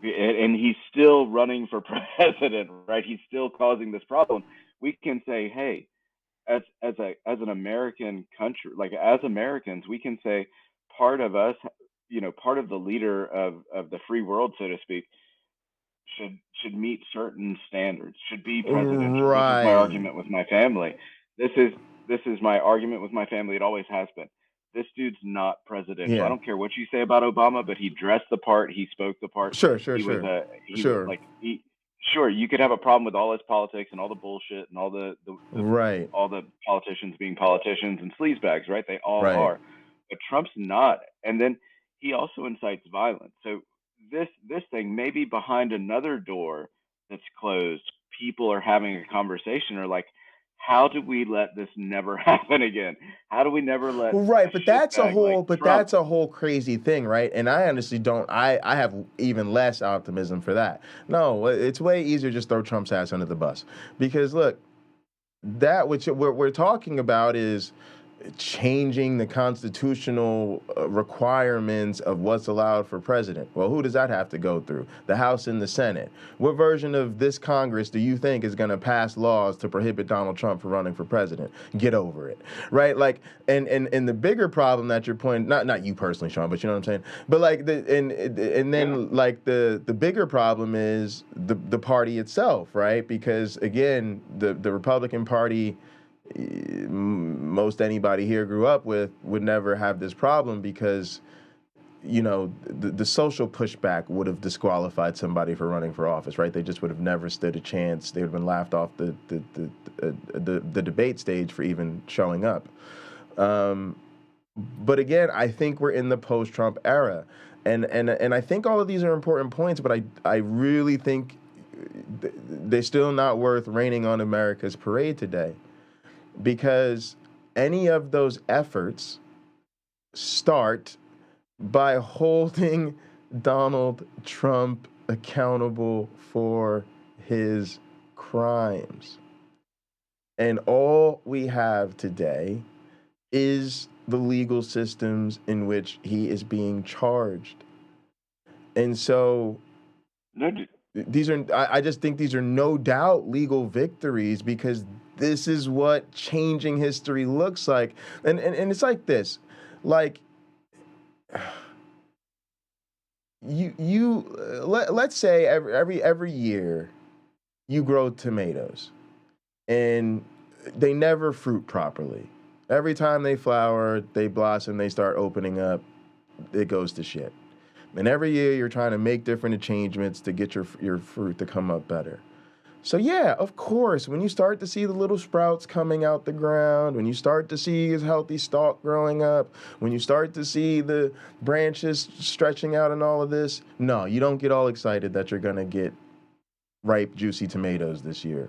And he's still running for president, right? He's still causing this problem. We can say, hey, as an American country, like as Americans, we can say part of us, part of the leader of the free world, so to speak, should meet certain standards, should be presidential. Right. This is my argument with my family. This is my argument with my family. It always has been. This dude's not presidential. Yeah. I don't care what you say about Obama, but he dressed the part. He spoke the part. Sure. Sure, you could have a problem with all his politics and all the bullshit and all the right, all the politicians being politicians and sleazebags, right? They all right. are. But Trump's not. And then he also incites violence. So this thing may be behind another door that's closed. People are having a conversation, or like, how do we let this never happen again? How do we never let right? But that's a whole, like that's a whole crazy thing, right? And I honestly don't. I have even less optimism for that. No, it's way easier just throw Trump's ass under the bus, because look, that which we're talking about is changing the constitutional requirements of what's allowed for president. Well, who does that have to go through? The House and the Senate. What version of this Congress do you think is going to pass laws to prohibit Donald Trump from running for president? Get over it, right? Like, and the bigger problem that you're pointing, not you personally, Sean, but you know what I'm saying. But like like the bigger problem is the party itself, right? Because again, the Republican Party, most anybody here grew up with, would never have this problem, because the social pushback would have disqualified somebody for running for office, right? They just would have never stood a chance. They would have been laughed off the debate stage for even showing up. But again, I think we're in the post-Trump era, and I think all of these are important points, but I really think they're still not worth raining on America's parade today. Because any of those efforts start by holding Donald Trump accountable for his crimes. And all we have today is the legal systems in which he is being charged. And so I just think these are no doubt legal victories, because this is what changing history looks like. And it's like this, like, let's say every year you grow tomatoes and they never fruit properly. Every time they flower, they blossom, they start opening up, it goes to shit. And every year you're trying to make different changements to get your fruit to come up better. So yeah, of course, when you start to see the little sprouts coming out the ground, when you start to see his healthy stalk growing up, when you start to see the branches stretching out and all of this, no, you don't get all excited that you're going to get ripe, juicy tomatoes this year.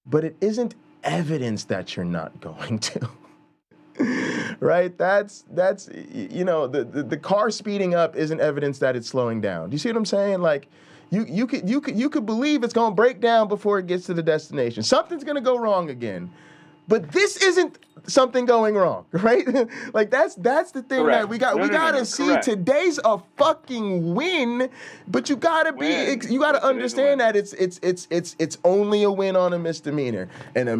But it isn't evidence that you're not going to. Right? That's the car speeding up isn't evidence that it's slowing down. Do you see what I'm saying? Like, you could believe it's going to break down before it gets to the destination. Something's going to go wrong again. But this isn't something going wrong, right? Like that's the thing Correct. that we got. No, we no, no, gotta no, see correct. today's a fucking win, but you gotta Win. you gotta Yes, it is a win. understand that it's only a win on a misdemeanor and a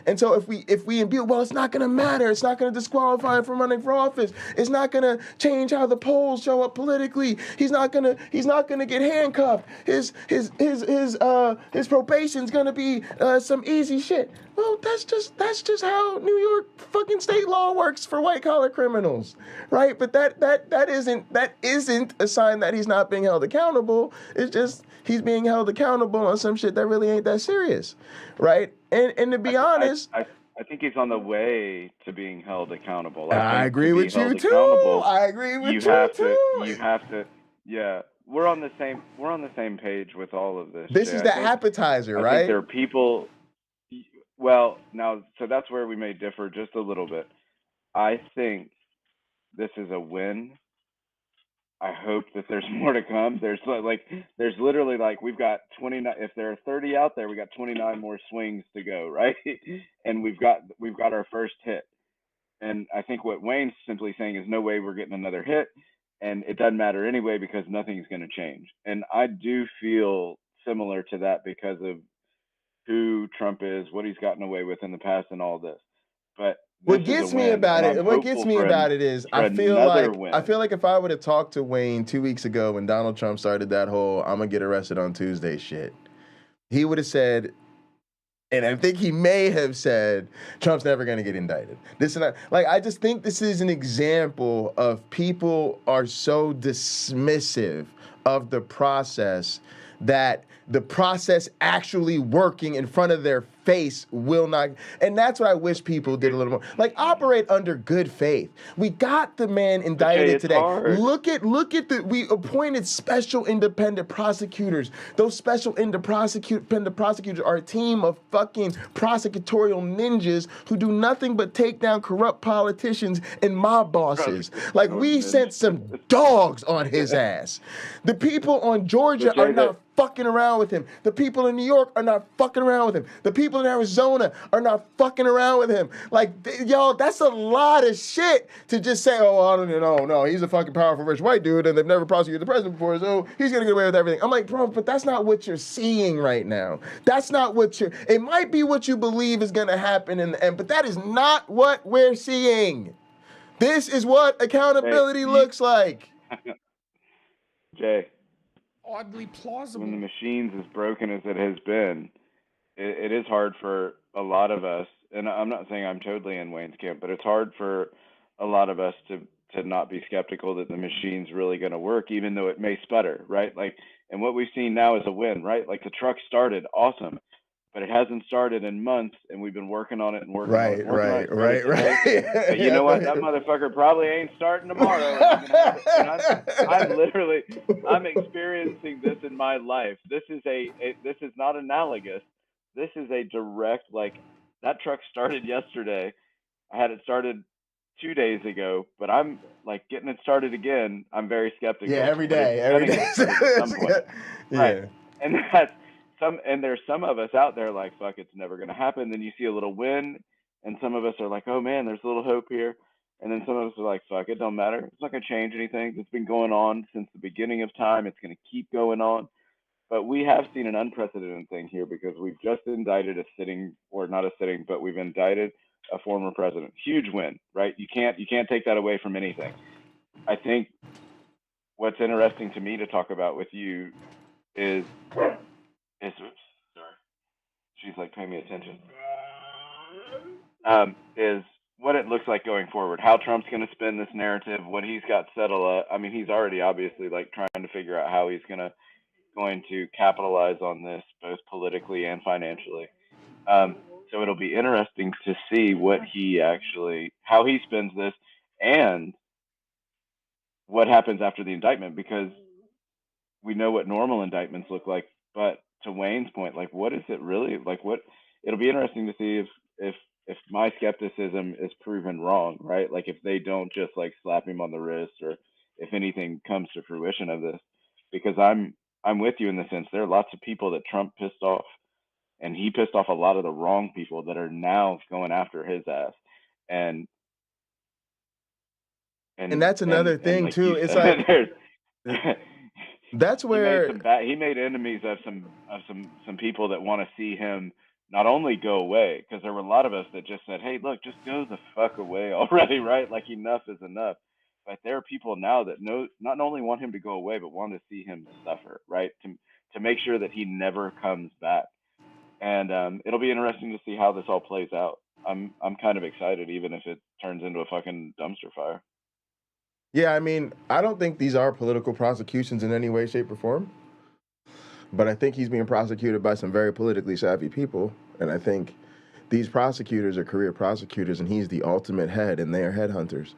And so if we imbue, well, it's not gonna matter. It's not gonna disqualify him from running for office. It's not gonna change how the polls show up politically. He's not gonna get handcuffed. His probation's gonna be some easy shit. Well, that's just how New York fucking state law works for white collar criminals, right? But that isn't a sign that he's not being held accountable. It's just he's being held accountable on some shit that really ain't that serious, right? And to be honest, I think he's on the way to being held accountable. I agree with you too. I agree with you too. You have to. Yeah, we're on the same page with all of this. This is the appetizer, right? I think there are people. Well, now, so that's where we may differ just a little bit. I think this is a win. I hope that there's more to come. There's literally we've got 29. If there are 30 out there, we got 29 more swings to go, right? And we've got our first hit. And I think what Wayne's simply saying is no way we're getting another hit, and it doesn't matter anyway because nothing's going to change. And I do feel similar to that because of who Trump is, what he's gotten away with in the past, and all this. But what gets me about it is I feel like if I would have talked to Wayne 2 weeks ago when Donald Trump started that whole "I'm gonna get arrested on Tuesday" shit, he would have said, and I think he may have said, Trump's never gonna get indicted. This and that. I just think this is an example of people are so dismissive of the process that the process actually working in front of their face will not. And that's what I wish people did a little more. Operate under good faith. We got the man indicted today. Hard. Look at we appointed special independent prosecutors. Those special independent prosecutors are a team of fucking prosecutorial ninjas who do nothing but take down corrupt politicians and mob bosses. We sent some dogs on his ass. The people on Georgia are not fucking around with him. The people in New York are not fucking around with him. The people in Arizona are not fucking around with him. Y'all, that's a lot of shit to just say, oh, I don't know, no, he's a fucking powerful rich white dude and they've never prosecuted the president before, so he's gonna get away with everything. I'm like, bro, but that's not what you're seeing right now. That's not what it might be what you believe is gonna happen in the end, but that is not what we're seeing. This is what accountability looks like. Jay. Oddly plausible. When the machine's as broken as it has been, it is hard for a lot of us, and I'm not saying I'm totally in Wayne's camp, but it's hard for a lot of us to not be skeptical that the machine's really going to work, even though it may sputter, right? And what we've seen now is a win, right? The truck started, awesome, but it hasn't started in months, and we've been working on it and working on it. Right. But you know what? That motherfucker probably ain't starting tomorrow. I'm experiencing this in my life. This is not analogous. This is a direct, that truck started yesterday. I had it started 2 days ago, but I'm getting it started again. I'm very skeptical. Yeah, every day. At some point. Yeah. Right. And there's some of us out there fuck, it's never going to happen. Then you see a little win, and some of us are like, oh man, there's a little hope here. And then some of us are like, fuck, it don't matter. It's not going to change anything. It's been going on since the beginning of time. It's going to keep going on. But we have seen an unprecedented thing here because we've just indicted but we've indicted a former president. Huge win, right? You can't take that away from anything. I think what's interesting to me to talk about with you is she's pay me attention. Is what it looks like going forward, how Trump's going to spin this narrative, what he's got settled. I mean, he's already obviously trying to figure out how he's going to capitalize on this, both politically and financially. So it'll be interesting to see how he spins this and what happens after the indictment, because we know what normal indictments look like. But to Wayne's point, what is it really what? It'll be interesting to see if my skepticism is proven wrong, right? If they don't just slap him on the wrist, or if anything comes to fruition of this, because I'm with you in the sense there are lots of people that Trump pissed off, and he pissed off a lot of the wrong people that are now going after his ass. And that's another thing like too. you It's said, like there's that's where he made enemies of some people that want to see him not only go away, because there were a lot of us that just said, hey, look, just go the fuck away already, right? Like, enough is enough. But there are people now that not only want him to go away, but want to see him suffer, right? To make sure that he never comes back. And it'll be interesting to see how this all plays out. I'm kind of excited, even if it turns into a fucking dumpster fire. Yeah, I mean, I don't think these are political prosecutions in any way, shape, or form. But I think he's being prosecuted by some very politically savvy people. And I think these prosecutors are career prosecutors, and he's the ultimate head, and they are headhunters.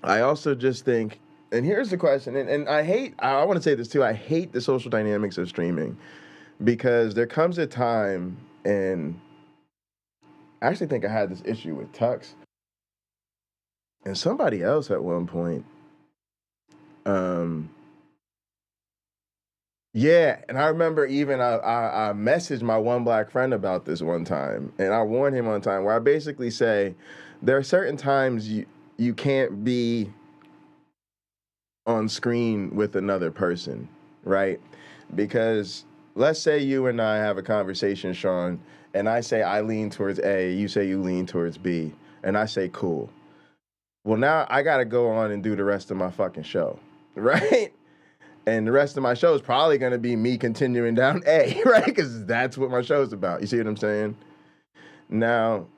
I also just think, and here's the question, and I want to say this too, I hate the social dynamics of streaming, because there comes a time, and I actually think I had this issue with Tux, and somebody else at one point. Yeah, and I remember even I messaged my one black friend about this one time, and I warned him one time where I basically say, there are certain times you can't be on screen with another person, right? Because let's say you and I have a conversation, Sean, and I say I lean towards A, you say you lean towards B, and I say cool. Well, now I got to go on and do the rest of my fucking show, right? And the rest of my show is probably going to be me continuing down A, right? Because that's what my show's about. You see what I'm saying? Now,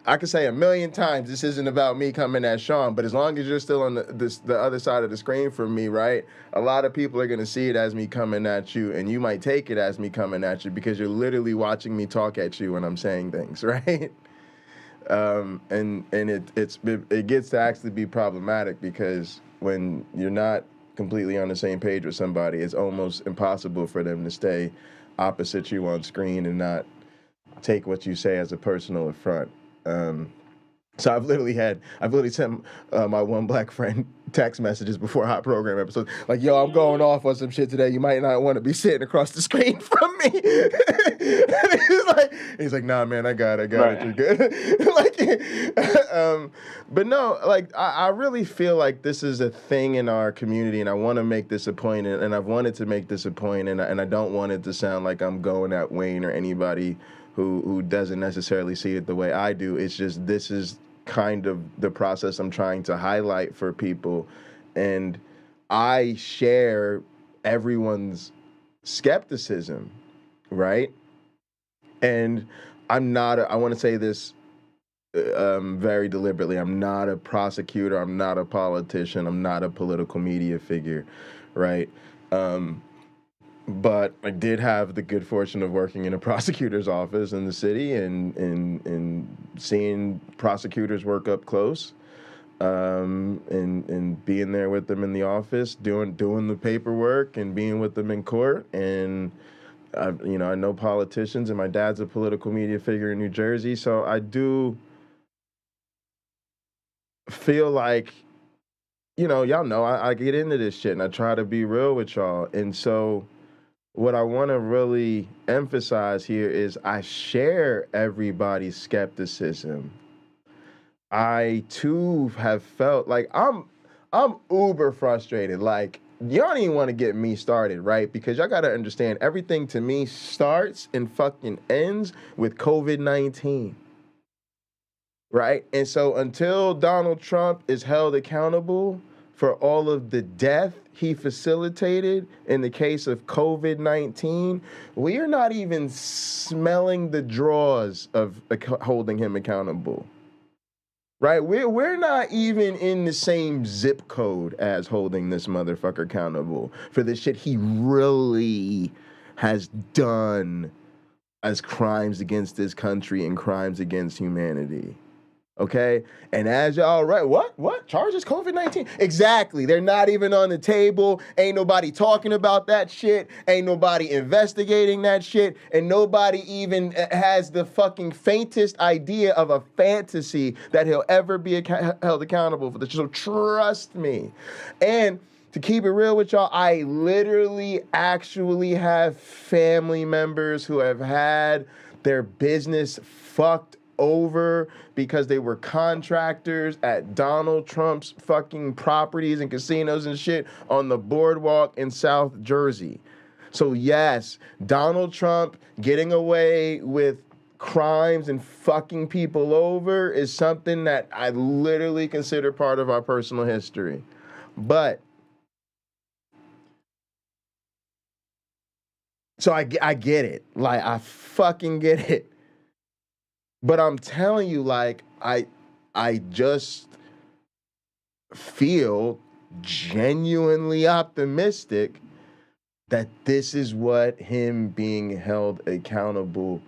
I could say a million times this isn't about me coming at Sean, but as long as you're still on the other side of the screen from me, right? A lot of people are going to see it as me coming at you, and you might take it as me coming at you because you're literally watching me talk at you when I'm saying things, right? And it gets to actually be problematic because when you're not completely on the same page with somebody, it's almost impossible for them to stay opposite you on screen and not take what you say as a personal affront. So I've literally sent my one black friend text messages before hot program episodes, like, yo, I'm going off on some shit today. You might not want to be sitting across the screen from me. he's like, nah, man, I got it. You're good. But no, like, I really feel like this is a thing in our community, and I want to make this a point, and I've wanted to make this a point, and I don't want it to sound like I'm going at Wayne or anybody who doesn't necessarily see it the way I do. It's just, this is kind of the process I'm trying to highlight for people. And I share everyone's skepticism, right? And I want to say this very deliberately, I'm not a prosecutor, I'm not a politician, I'm not a political media figure, right? But I did have the good fortune of working in a prosecutor's office in the city and seeing prosecutors work up close, and being there with them in the office, doing the paperwork and being with them in court. And I know politicians, and my dad's a political media figure in New Jersey, so I do feel like, y'all know I get into this shit and I try to be real with y'all. And so what I want to really emphasize here is I share everybody's skepticism. I too have felt like I'm uber frustrated. Like, y'all don't even want to get me started, right? Because y'all got to understand, everything to me starts and fucking ends with COVID-19. Right? And so until Donald Trump is held accountable for all of the death he facilitated in the case of COVID-19, we are not even smelling the draws of holding him accountable. Right? We're not even in the same zip code as holding this motherfucker accountable for the shit he really has done as crimes against this country and crimes against humanity. Okay? And as y'all, right, what? Charges COVID-19? Exactly. They're not even on the table. Ain't nobody talking about that shit. Ain't nobody investigating that shit. And nobody even has the fucking faintest idea of a fantasy that he'll ever be held accountable for this. So trust me. And to keep it real with y'all, I literally actually have family members who have had their business fucked over because they were contractors at Donald Trump's fucking properties and casinos and shit on the boardwalk in South Jersey. So yes, Donald Trump getting away with crimes and fucking people over is something that I literally consider part of our personal history. But so I get it. Like, I fucking get it. But I'm telling you, like, I just feel genuinely optimistic that this is what him being held accountable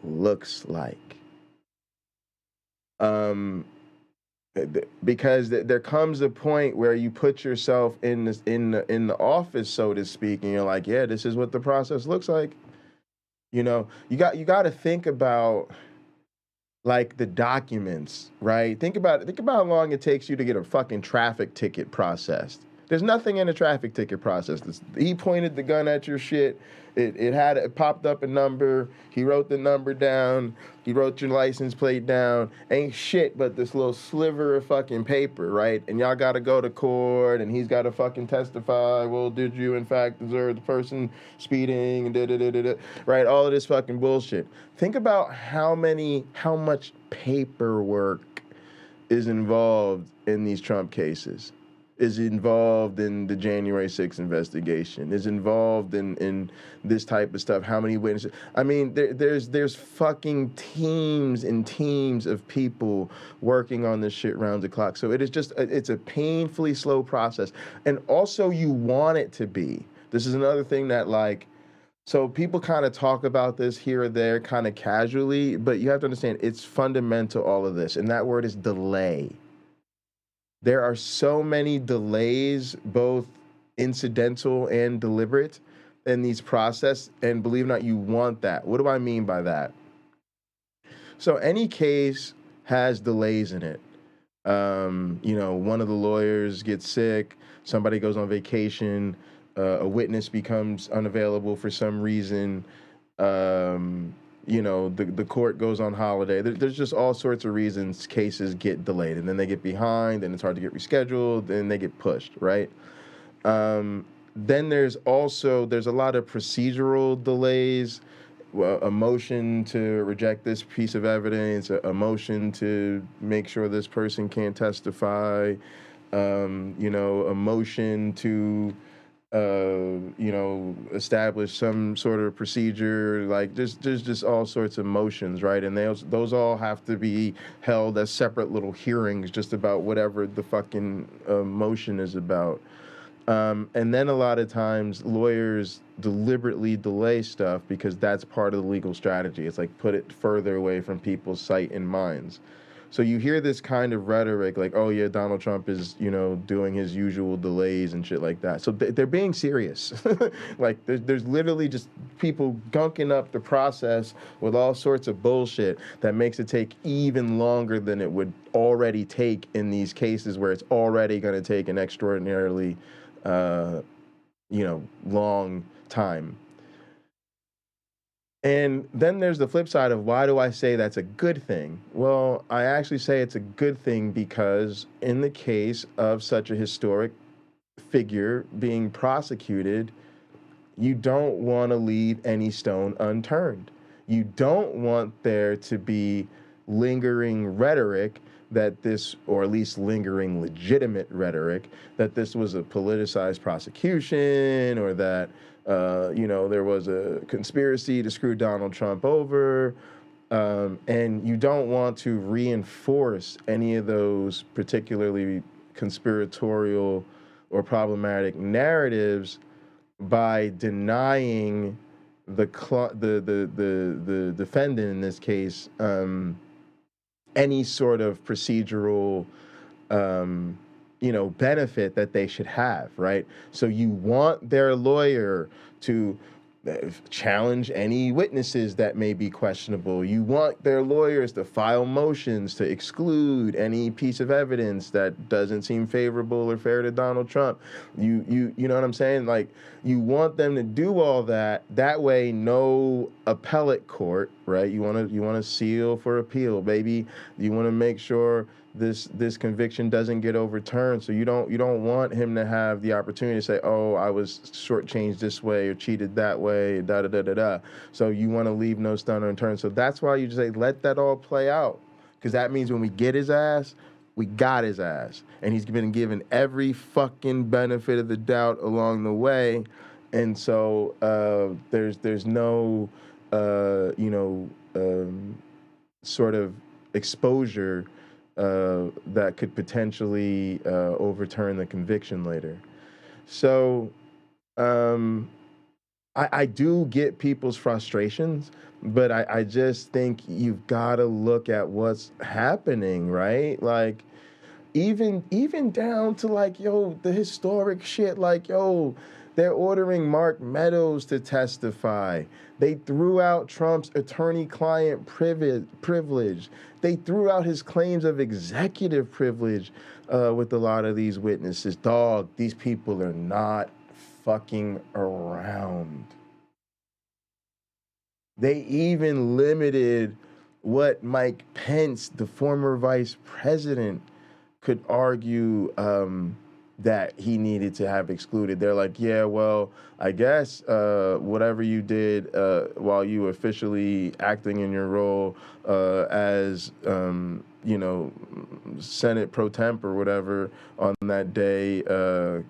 looks like. Because there comes a point where you put yourself in the office, so to speak, and you're like, yeah, this is what the process looks like. You know, you got to think about, like, the documents, right? Think about how long it takes you to get a fucking traffic ticket processed. There's nothing in a traffic ticket process. He pointed the gun at your shit. It popped up a number. He wrote the number down. He wrote your license plate down. Ain't shit but this little sliver of fucking paper, right? And y'all got to go to court, and he's got to fucking testify. Well, did you in fact observe the person speeding? And right? All of this fucking bullshit. Think about how much paperwork is involved in these Trump cases. Is involved in the January 6th investigation, is involved in this type of stuff, how many witnesses. I mean, there's fucking teams and teams of people working on this shit round the clock. So it's a painfully slow process. And also you want it to be. This is another thing that, like, so people kind of talk about this here or there kind of casually, but you have to understand it's fundamental, all of this. And that word is delay. There are so many delays, both incidental and deliberate, in these process, and believe it or not, you want that. What do I mean by that? So any case has delays in it. You know, one of the lawyers gets sick, somebody goes on vacation, a witness becomes unavailable for some reason, you know, the court goes on holiday. There's just all sorts of reasons cases get delayed, and then they get behind, and it's hard to get rescheduled, and they get pushed, right? Then there's a lot of procedural delays, a motion to reject this piece of evidence, a motion to make sure this person can't testify, you know, a motion to you know, establish some sort of procedure. Like, there's just all sorts of motions, right? And those all have to be held as separate little hearings just about whatever the fucking motion is about. And then a lot of times lawyers deliberately delay stuff because that's part of the legal strategy. It's like, put it further away from people's sight and minds. So you hear this kind of rhetoric like, oh yeah, Donald Trump is, you know, doing his usual delays and shit like that. So they're being serious. Like, there's literally just people gunking up the process with all sorts of bullshit that makes it take even longer than it would already take in these cases where it's already going to take an extraordinarily, you know, long time. And then there's the flip side of, why do I say that's a good thing? Well, I actually say it's a good thing because in the case of such a historic figure being prosecuted, you don't want to leave any stone unturned. You don't want there to be lingering rhetoric that this, or at least lingering legitimate rhetoric, that this was a politicized prosecution, or that you know, there was a conspiracy to screw Donald Trump over, and you don't want to reinforce any of those particularly conspiratorial or problematic narratives by denying the defendant in this case any sort of procedural you know, benefit that they should have, right? So you want their lawyer to challenge any witnesses that may be questionable. You want their lawyers to file motions to exclude any piece of evidence that doesn't seem favorable or fair to Donald Trump. You know what I'm saying? Like, you want them to do all that. That way, no appellate court, right? You want to seal for appeal, baby. You want to make sure this conviction doesn't get overturned. So you don't want him to have the opportunity to say, oh, I was shortchanged this way or cheated that way, da da da da da. So you want to leave no stone unturned. So that's why you just say, let that all play out, because that means when we get his ass, we got his ass, and he's been given every fucking benefit of the doubt along the way. And so there's no sort of exposure that could potentially overturn the conviction later. So I do get people's frustrations, but I just think you've got to look at what's happening, right? Like, even down to like, yo, the historic shit, like, yo, they're ordering Mark Meadows to testify. They threw out Trump's attorney-client privilege. They threw out his claims of executive privilege with a lot of these witnesses. Dog, these people are not fucking around. They even limited what Mike Pence, the former vice president, could argue that he needed to have excluded. They're like, yeah, well, I guess whatever you did while you were officially acting in your role as, Senate pro temp or whatever on that day,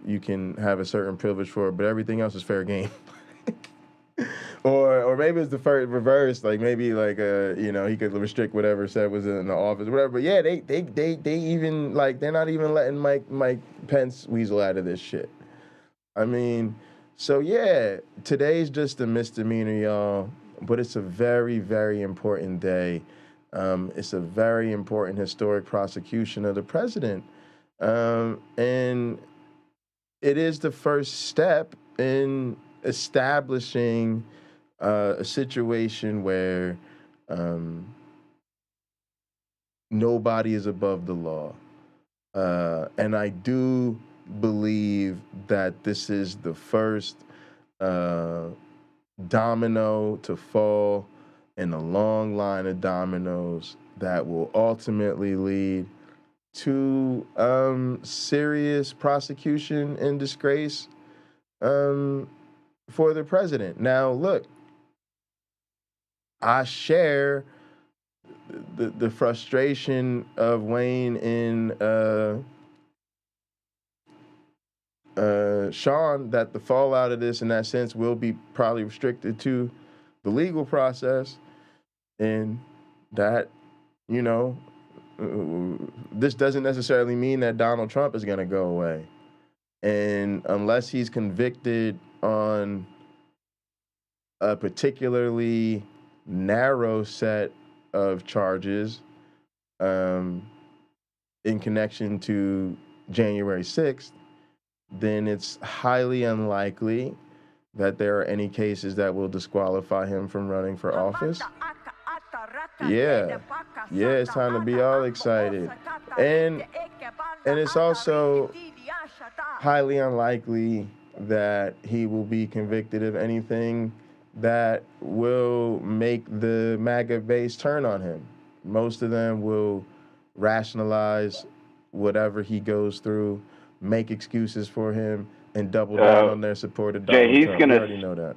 you can have a certain privilege for it, but everything else is fair game. Or maybe it's the first reverse, like maybe like he could restrict whatever said was in the office, whatever. But yeah, they even like they're not even letting Mike Pence weasel out of this shit. I mean, so yeah, today's just a misdemeanor, y'all, but it's a very, very important day. It's a very important historic prosecution of the president, and it is the first step in establishing a situation where nobody is above the law. And I do believe that this is the first domino to fall in a long line of dominoes that will ultimately lead to serious prosecution and disgrace for the president. Now, look, I share the frustration of Wayne and Sean that the fallout of this in that sense will be probably restricted to the legal process, and that, this doesn't necessarily mean that Donald Trump is going to go away. And unless he's convicted on a particularly narrow set of charges in connection to January 6th, then it's highly unlikely that there are any cases that will disqualify him from running for office. Yeah, it's time to be all excited. And it's also highly unlikely that he will be convicted of anything that will make the MAGA base turn on him. Most of them will rationalize whatever he goes through, make excuses for him, and double down on their support of Donald Trump. You already know that.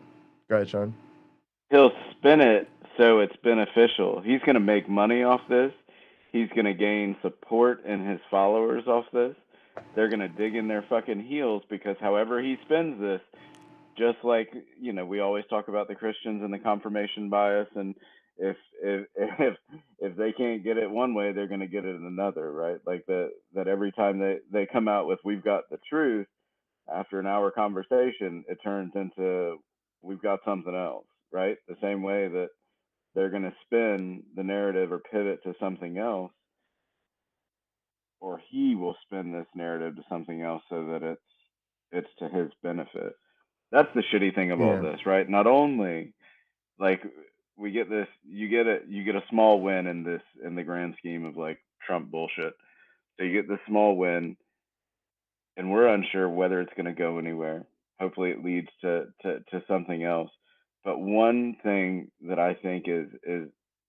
Go ahead, Sean. He'll spin it so it's beneficial. He's going to make money off this. He's going to gain support in his followers off this. They're going to dig in their fucking heels because however he spends this, just like, we always talk about the Christians and the confirmation bias, and if they can't get it one way, they're going to get it another, right? Like that every time they come out with "we've got the truth," after an hour conversation, it turns into "we've got something else," right? The same way that they're going to spin the narrative or pivot to something else, or he will spin this narrative to something else so that it's to his benefit. That's the shitty thing of all Yeah. this, right? Not only like we get this, you get a small win in the grand scheme of like Trump bullshit. So you get this small win, and we're unsure whether it's going to go anywhere. Hopefully, it leads to something else. But one thing that I think is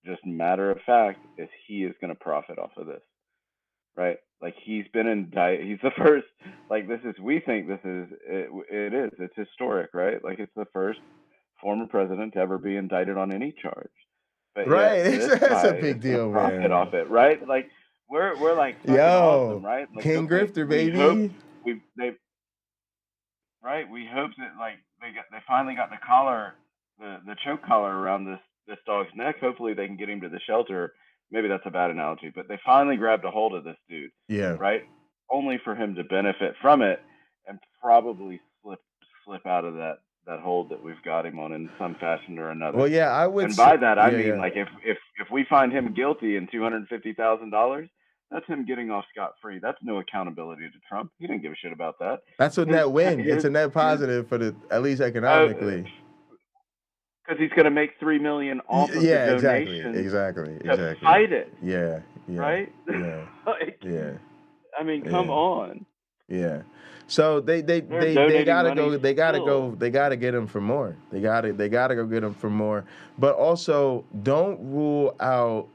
just matter of fact is he is going to profit off of this, right? Like he's been indicted. He's the first. Like this is. We think this is. It is. It's historic, right? Like it's the first former president to ever be indicted on any charge. But Right. yet this That's a guy big is going to deal, profit man. off it, right? Like we're like fucking awesome, Yo, right? Like King okay, Grifter, we hope baby. they right. We hope that like they finally got the collar, the choke collar around this dog's neck. Hopefully they can get him to the shelter. Maybe that's a bad analogy, but they finally grabbed a hold of this dude, Yeah. right? Only for him to benefit from it and probably slip out of that hold that we've got him on in some fashion or another. Well, yeah, I would. And by say, that I yeah, mean yeah. like if we find him guilty in $250,000, that's him getting off scot free. That's no accountability to Trump. He didn't give a shit about that. That's a net win. It's a net positive for the at least economically. Because he's going to make $3 million off of Yeah, the exactly, donation exactly. to fight it. Yeah, yeah, Right? yeah, Like, yeah. I mean, come on. Yeah. So they donating gotta money go. They gotta still. go. They gotta get him for more. They gotta go get him for more. But also, don't rule out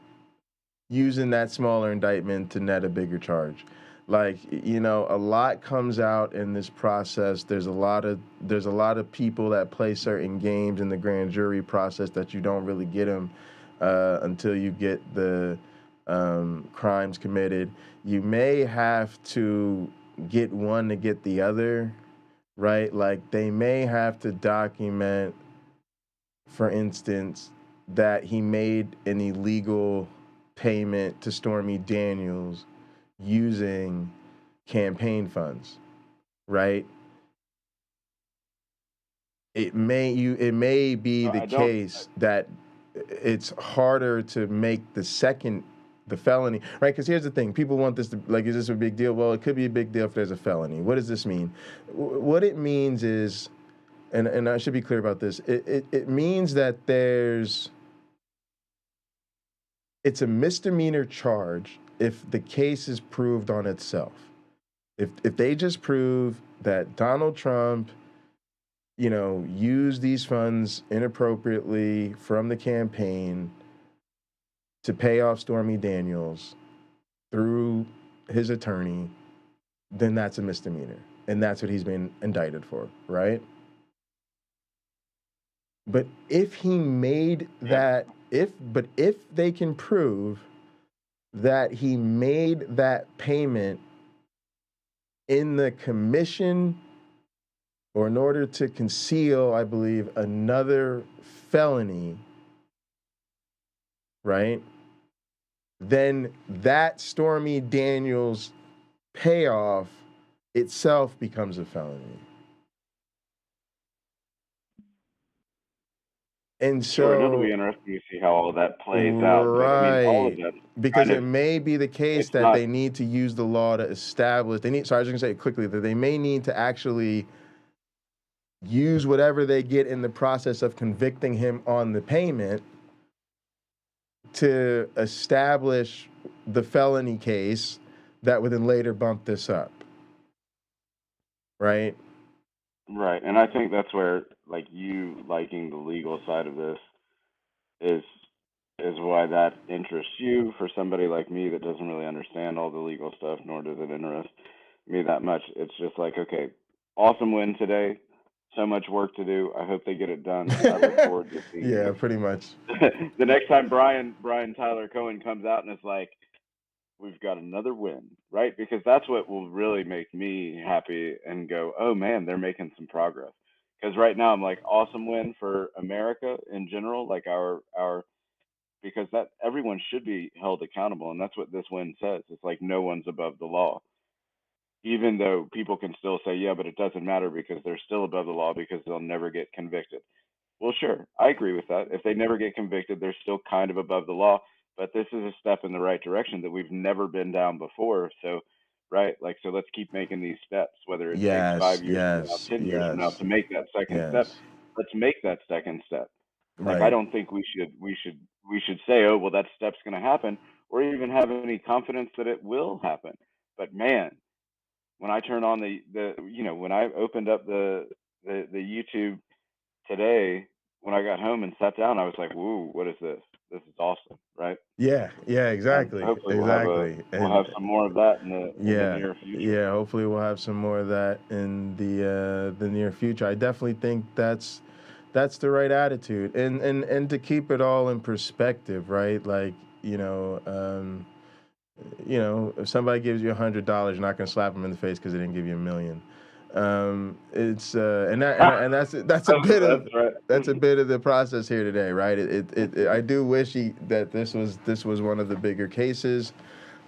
using that smaller indictment to net a bigger charge. Like, you know, a lot comes out in this process. There's a lot of people that play certain games in the grand jury process that you don't really get them until you get the crimes committed. You may have to get one to get the other, right? Like they may have to document, for instance, that he made an illegal payment to Stormy Daniels using campaign funds, right? It may be the case that it's harder to make the felony, right? Because here's the thing: people want this to like, is this a big deal? Well, it could be a big deal if there's a felony. What does this mean? What it means is, and I should be clear about this. It means that it's a misdemeanor charge if the case is proved on itself. If they just prove that Donald Trump, you know, used these funds inappropriately from the campaign to pay off Stormy Daniels through his attorney, then that's a misdemeanor. And that's what he's been indicted for, right? But if he made that, if they can prove that he made that payment in the commission or in order to conceal, I believe, another felony, right? Then that Stormy Daniels payoff itself becomes a felony. And so, Sure, it'll be interesting to see how all that plays out. But I mean, all of that, because it may be the case that they need to use the law to establish. So I was going to say quickly that they may need to actually use whatever they get in the process of convicting him on the payment to establish the felony case that would then later bump this up. Right? Right. And I think that's where, like, you liking the legal side of this is why that interests you. For somebody like me that doesn't really understand all the legal stuff, nor does it interest me that much. It's just like, okay, awesome win today. So much work to do. I hope they get it done. I look forward to seeing Yeah, pretty much. the next time Brian Tyler Cohen comes out and is like, we've got another win, right? Because that's what will really make me happy and go, oh man, they're making some progress. Because right now I'm like, awesome win for America in general, like our because that everyone should be held accountable, and that's what this win says. It's like no one's above the law. Even though people can still say, yeah, but it doesn't matter because they're still above the law because they'll never get convicted. Well, sure, I agree with that. If they never get convicted, they're still kind of above the law. But this is a step in the right direction that we've never been down before. So right? Like, so let's keep making these steps, whether it takes Yes, 5 years from now, yes, 10 years from now yes, to make that second step. yes. Let's make that second step. Like, I Right. don't think we should say, oh, well, that step's going to happen, or even have any confidence that it will happen. But man, when I turn on when I opened up the YouTube today, when I got home and sat down, I was like, whoa, what is this? This is awesome, right? Yeah, yeah, And exactly, hopefully exactly. we'll And have some more of that in the yeah, near future. yeah. Hopefully, we'll have some more of that in the near future. I definitely think that's the right attitude, and to keep it all in perspective, right? Like, if somebody gives you $100, you're not gonna slap them in the face because they didn't give you $1 million. It's and that's a bit of That's right. that's a bit of the process here today, right? I do wish that this was one of the bigger cases.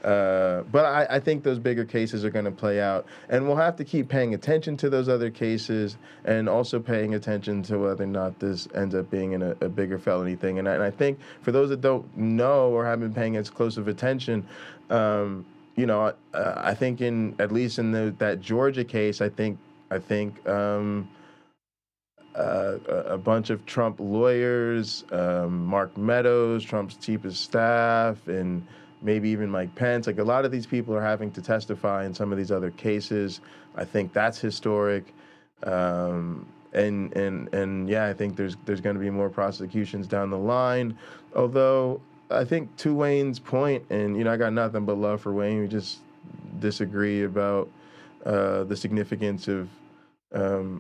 But I think those bigger cases are going to play out, and we'll have to keep paying attention to those other cases, and also paying attention to whether or not this ends up being in a bigger felony thing. And I think for those that don't know or haven't been paying as close of attention, I think at least in that Georgia case, I think a bunch of Trump lawyers, Mark Meadows, Trump's chief of staff, and maybe even Mike Pence. Like, a lot of these people are having to testify in some of these other cases. I think that's historic. And yeah, I think there's going to be more prosecutions down the line. Although I think, to Wayne's point, and I got nothing but love for Wayne. We just disagree about the significance of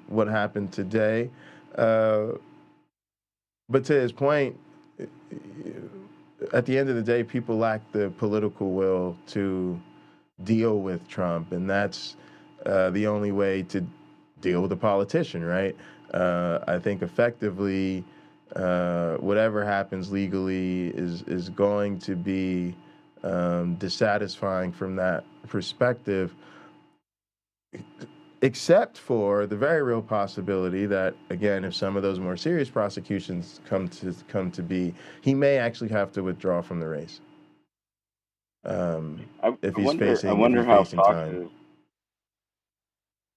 what happened today. But to his point, at the end of the day, people lack the political will to deal with Trump, and that's the only way to deal with a politician, right? I think effectively, whatever happens legally is going to be dissatisfying from that perspective, except for the very real possibility that, again, if some of those more serious prosecutions come to be, he may actually have to withdraw from the race. If he's facing time.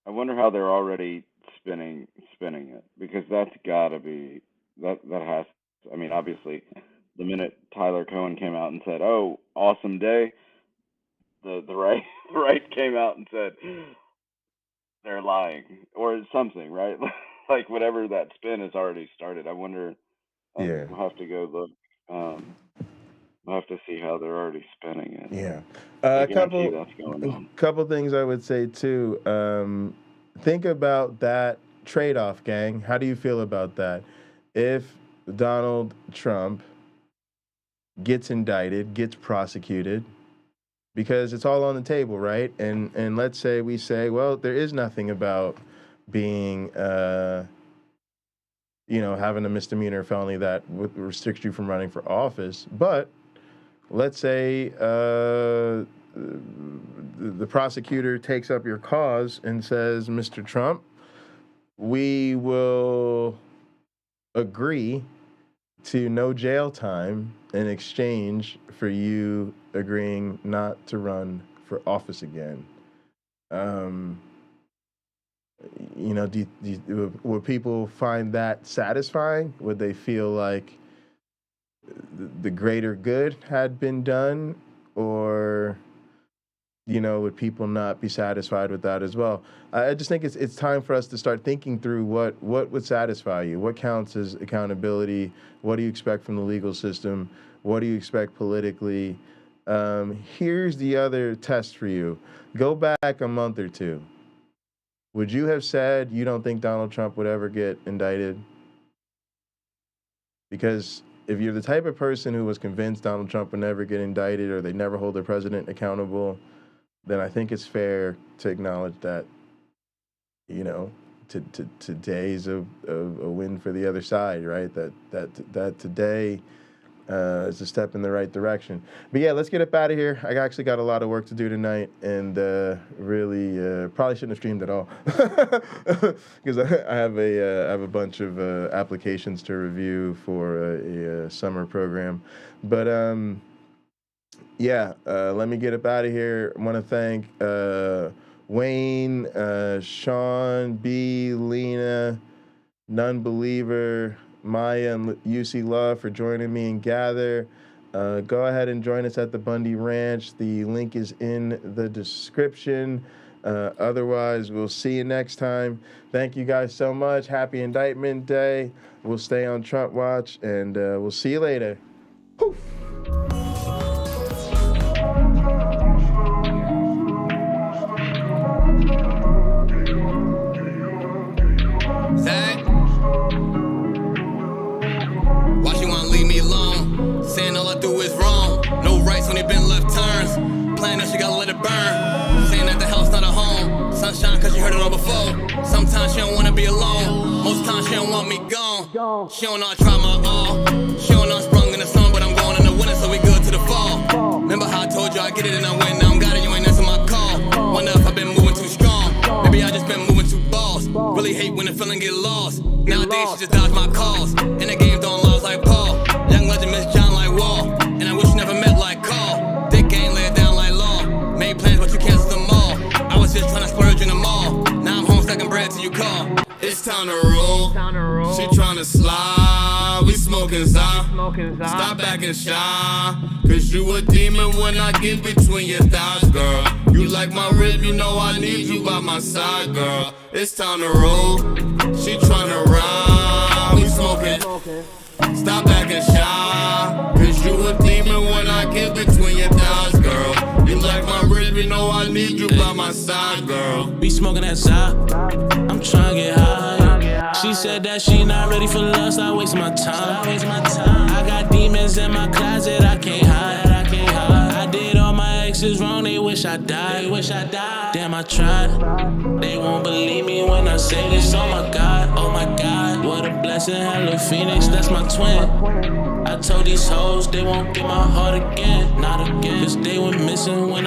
I wonder how they're already spinning it, because that's got to be that has. I mean, obviously, the minute Tyler Cohen came out and said, "Oh, awesome day," the right came out and said they're lying or something, right? Like, whatever that spin has already started. I wonder. Yeah. We'll have to go look. We'll have to see how they're already spinning it. Yeah. I A guarantee that's going on. couple things I would say too. Think about that trade-off, gang. How do you feel about that? If Donald Trump gets indicted, gets prosecuted, because it's all on the table, right? And let's say we say, well, there is nothing about being, having a misdemeanor felony that restricts you from running for office. But let's say the prosecutor takes up your cause and says, Mr. Trump, we will agree to no jail time in exchange for you agreeing not to run for office again. Would people find that satisfying? Would they feel like the greater good had been done? Or, would people not be satisfied with that as well? I just think it's time for us to start thinking through what would satisfy you. What counts as accountability? What do you expect from the legal system? What do you expect politically? Here's the other test for you. Go back a month or two. Would you have said you don't think Donald Trump would ever get indicted? Because if you're the type of person who was convinced Donald Trump would never get indicted, or they never hold their president accountable, then I think it's fair to acknowledge that, today's a win for the other side, right? That today is a step in the right direction. But yeah, let's get up out of here. I actually got a lot of work to do tonight, and really probably shouldn't have streamed at all because I have a bunch of applications to review for a summer program. But yeah, let me get up out of here. I want to thank Wayne, Sean, B, Lena, Non-Believer, Maya, and UC Love for joining me and Gather. Go ahead and join us at the Bundy Ranch. The link is in the description. Otherwise, we'll see you next time. Thank you guys so much. Happy Indictment Day. We'll stay on Trump Watch, and we'll see you later. Poof. Zach, why she wanna leave me alone? Saying all I do is wrong. No rights when they been left turns. Playing that she gotta let it burn. Saying that the hell's not a home. Sunshine cause you heard it all before. Sometimes she don't wanna be alone. Most times she don't want me gone. She don't know I try my all. She don't know I sprung in the sun, but I'm going in the winter, so we good to the fall. Remember how I told you I get it and I win. Now I'm got it, you ain't answer my call. Wonder if I've been moving too strong. Maybe I just been moving too boss. Really hate when the feeling get lost. Nowadays she just dodge my calls. In the game throwing laws like Paul. Young legend Miss John like Wall. And I wish you never met like Call. Thick game lay it down like law. Made plans but you canceled them all. I was just trying to splurge in the mall. Now I'm home stacking bread till you call. It's time to roll. She tryna slide. We smoking Zah. Stop acting shy. Cause you a demon when I get between your thighs, girl. You like my rib, you know I need you by my side, girl. It's time to roll. She tryna ride. We smoking. Stop acting shy. Cause you a demon when I get between your thighs, girl. You like my rib, you know I need you by my side, girl. Be smoking that side. I'm trying to get high. She said that she not ready for lust. I waste my time. I got demons in my closet. I can't hide. I did all my exes wrong. They wish I died. Damn, I tried. They won't believe me when I say this. Oh my God, what a blessing. Hello, Phoenix, that's my twin. I told these hoes they won't get my heart again. Not again. Cause they were missing when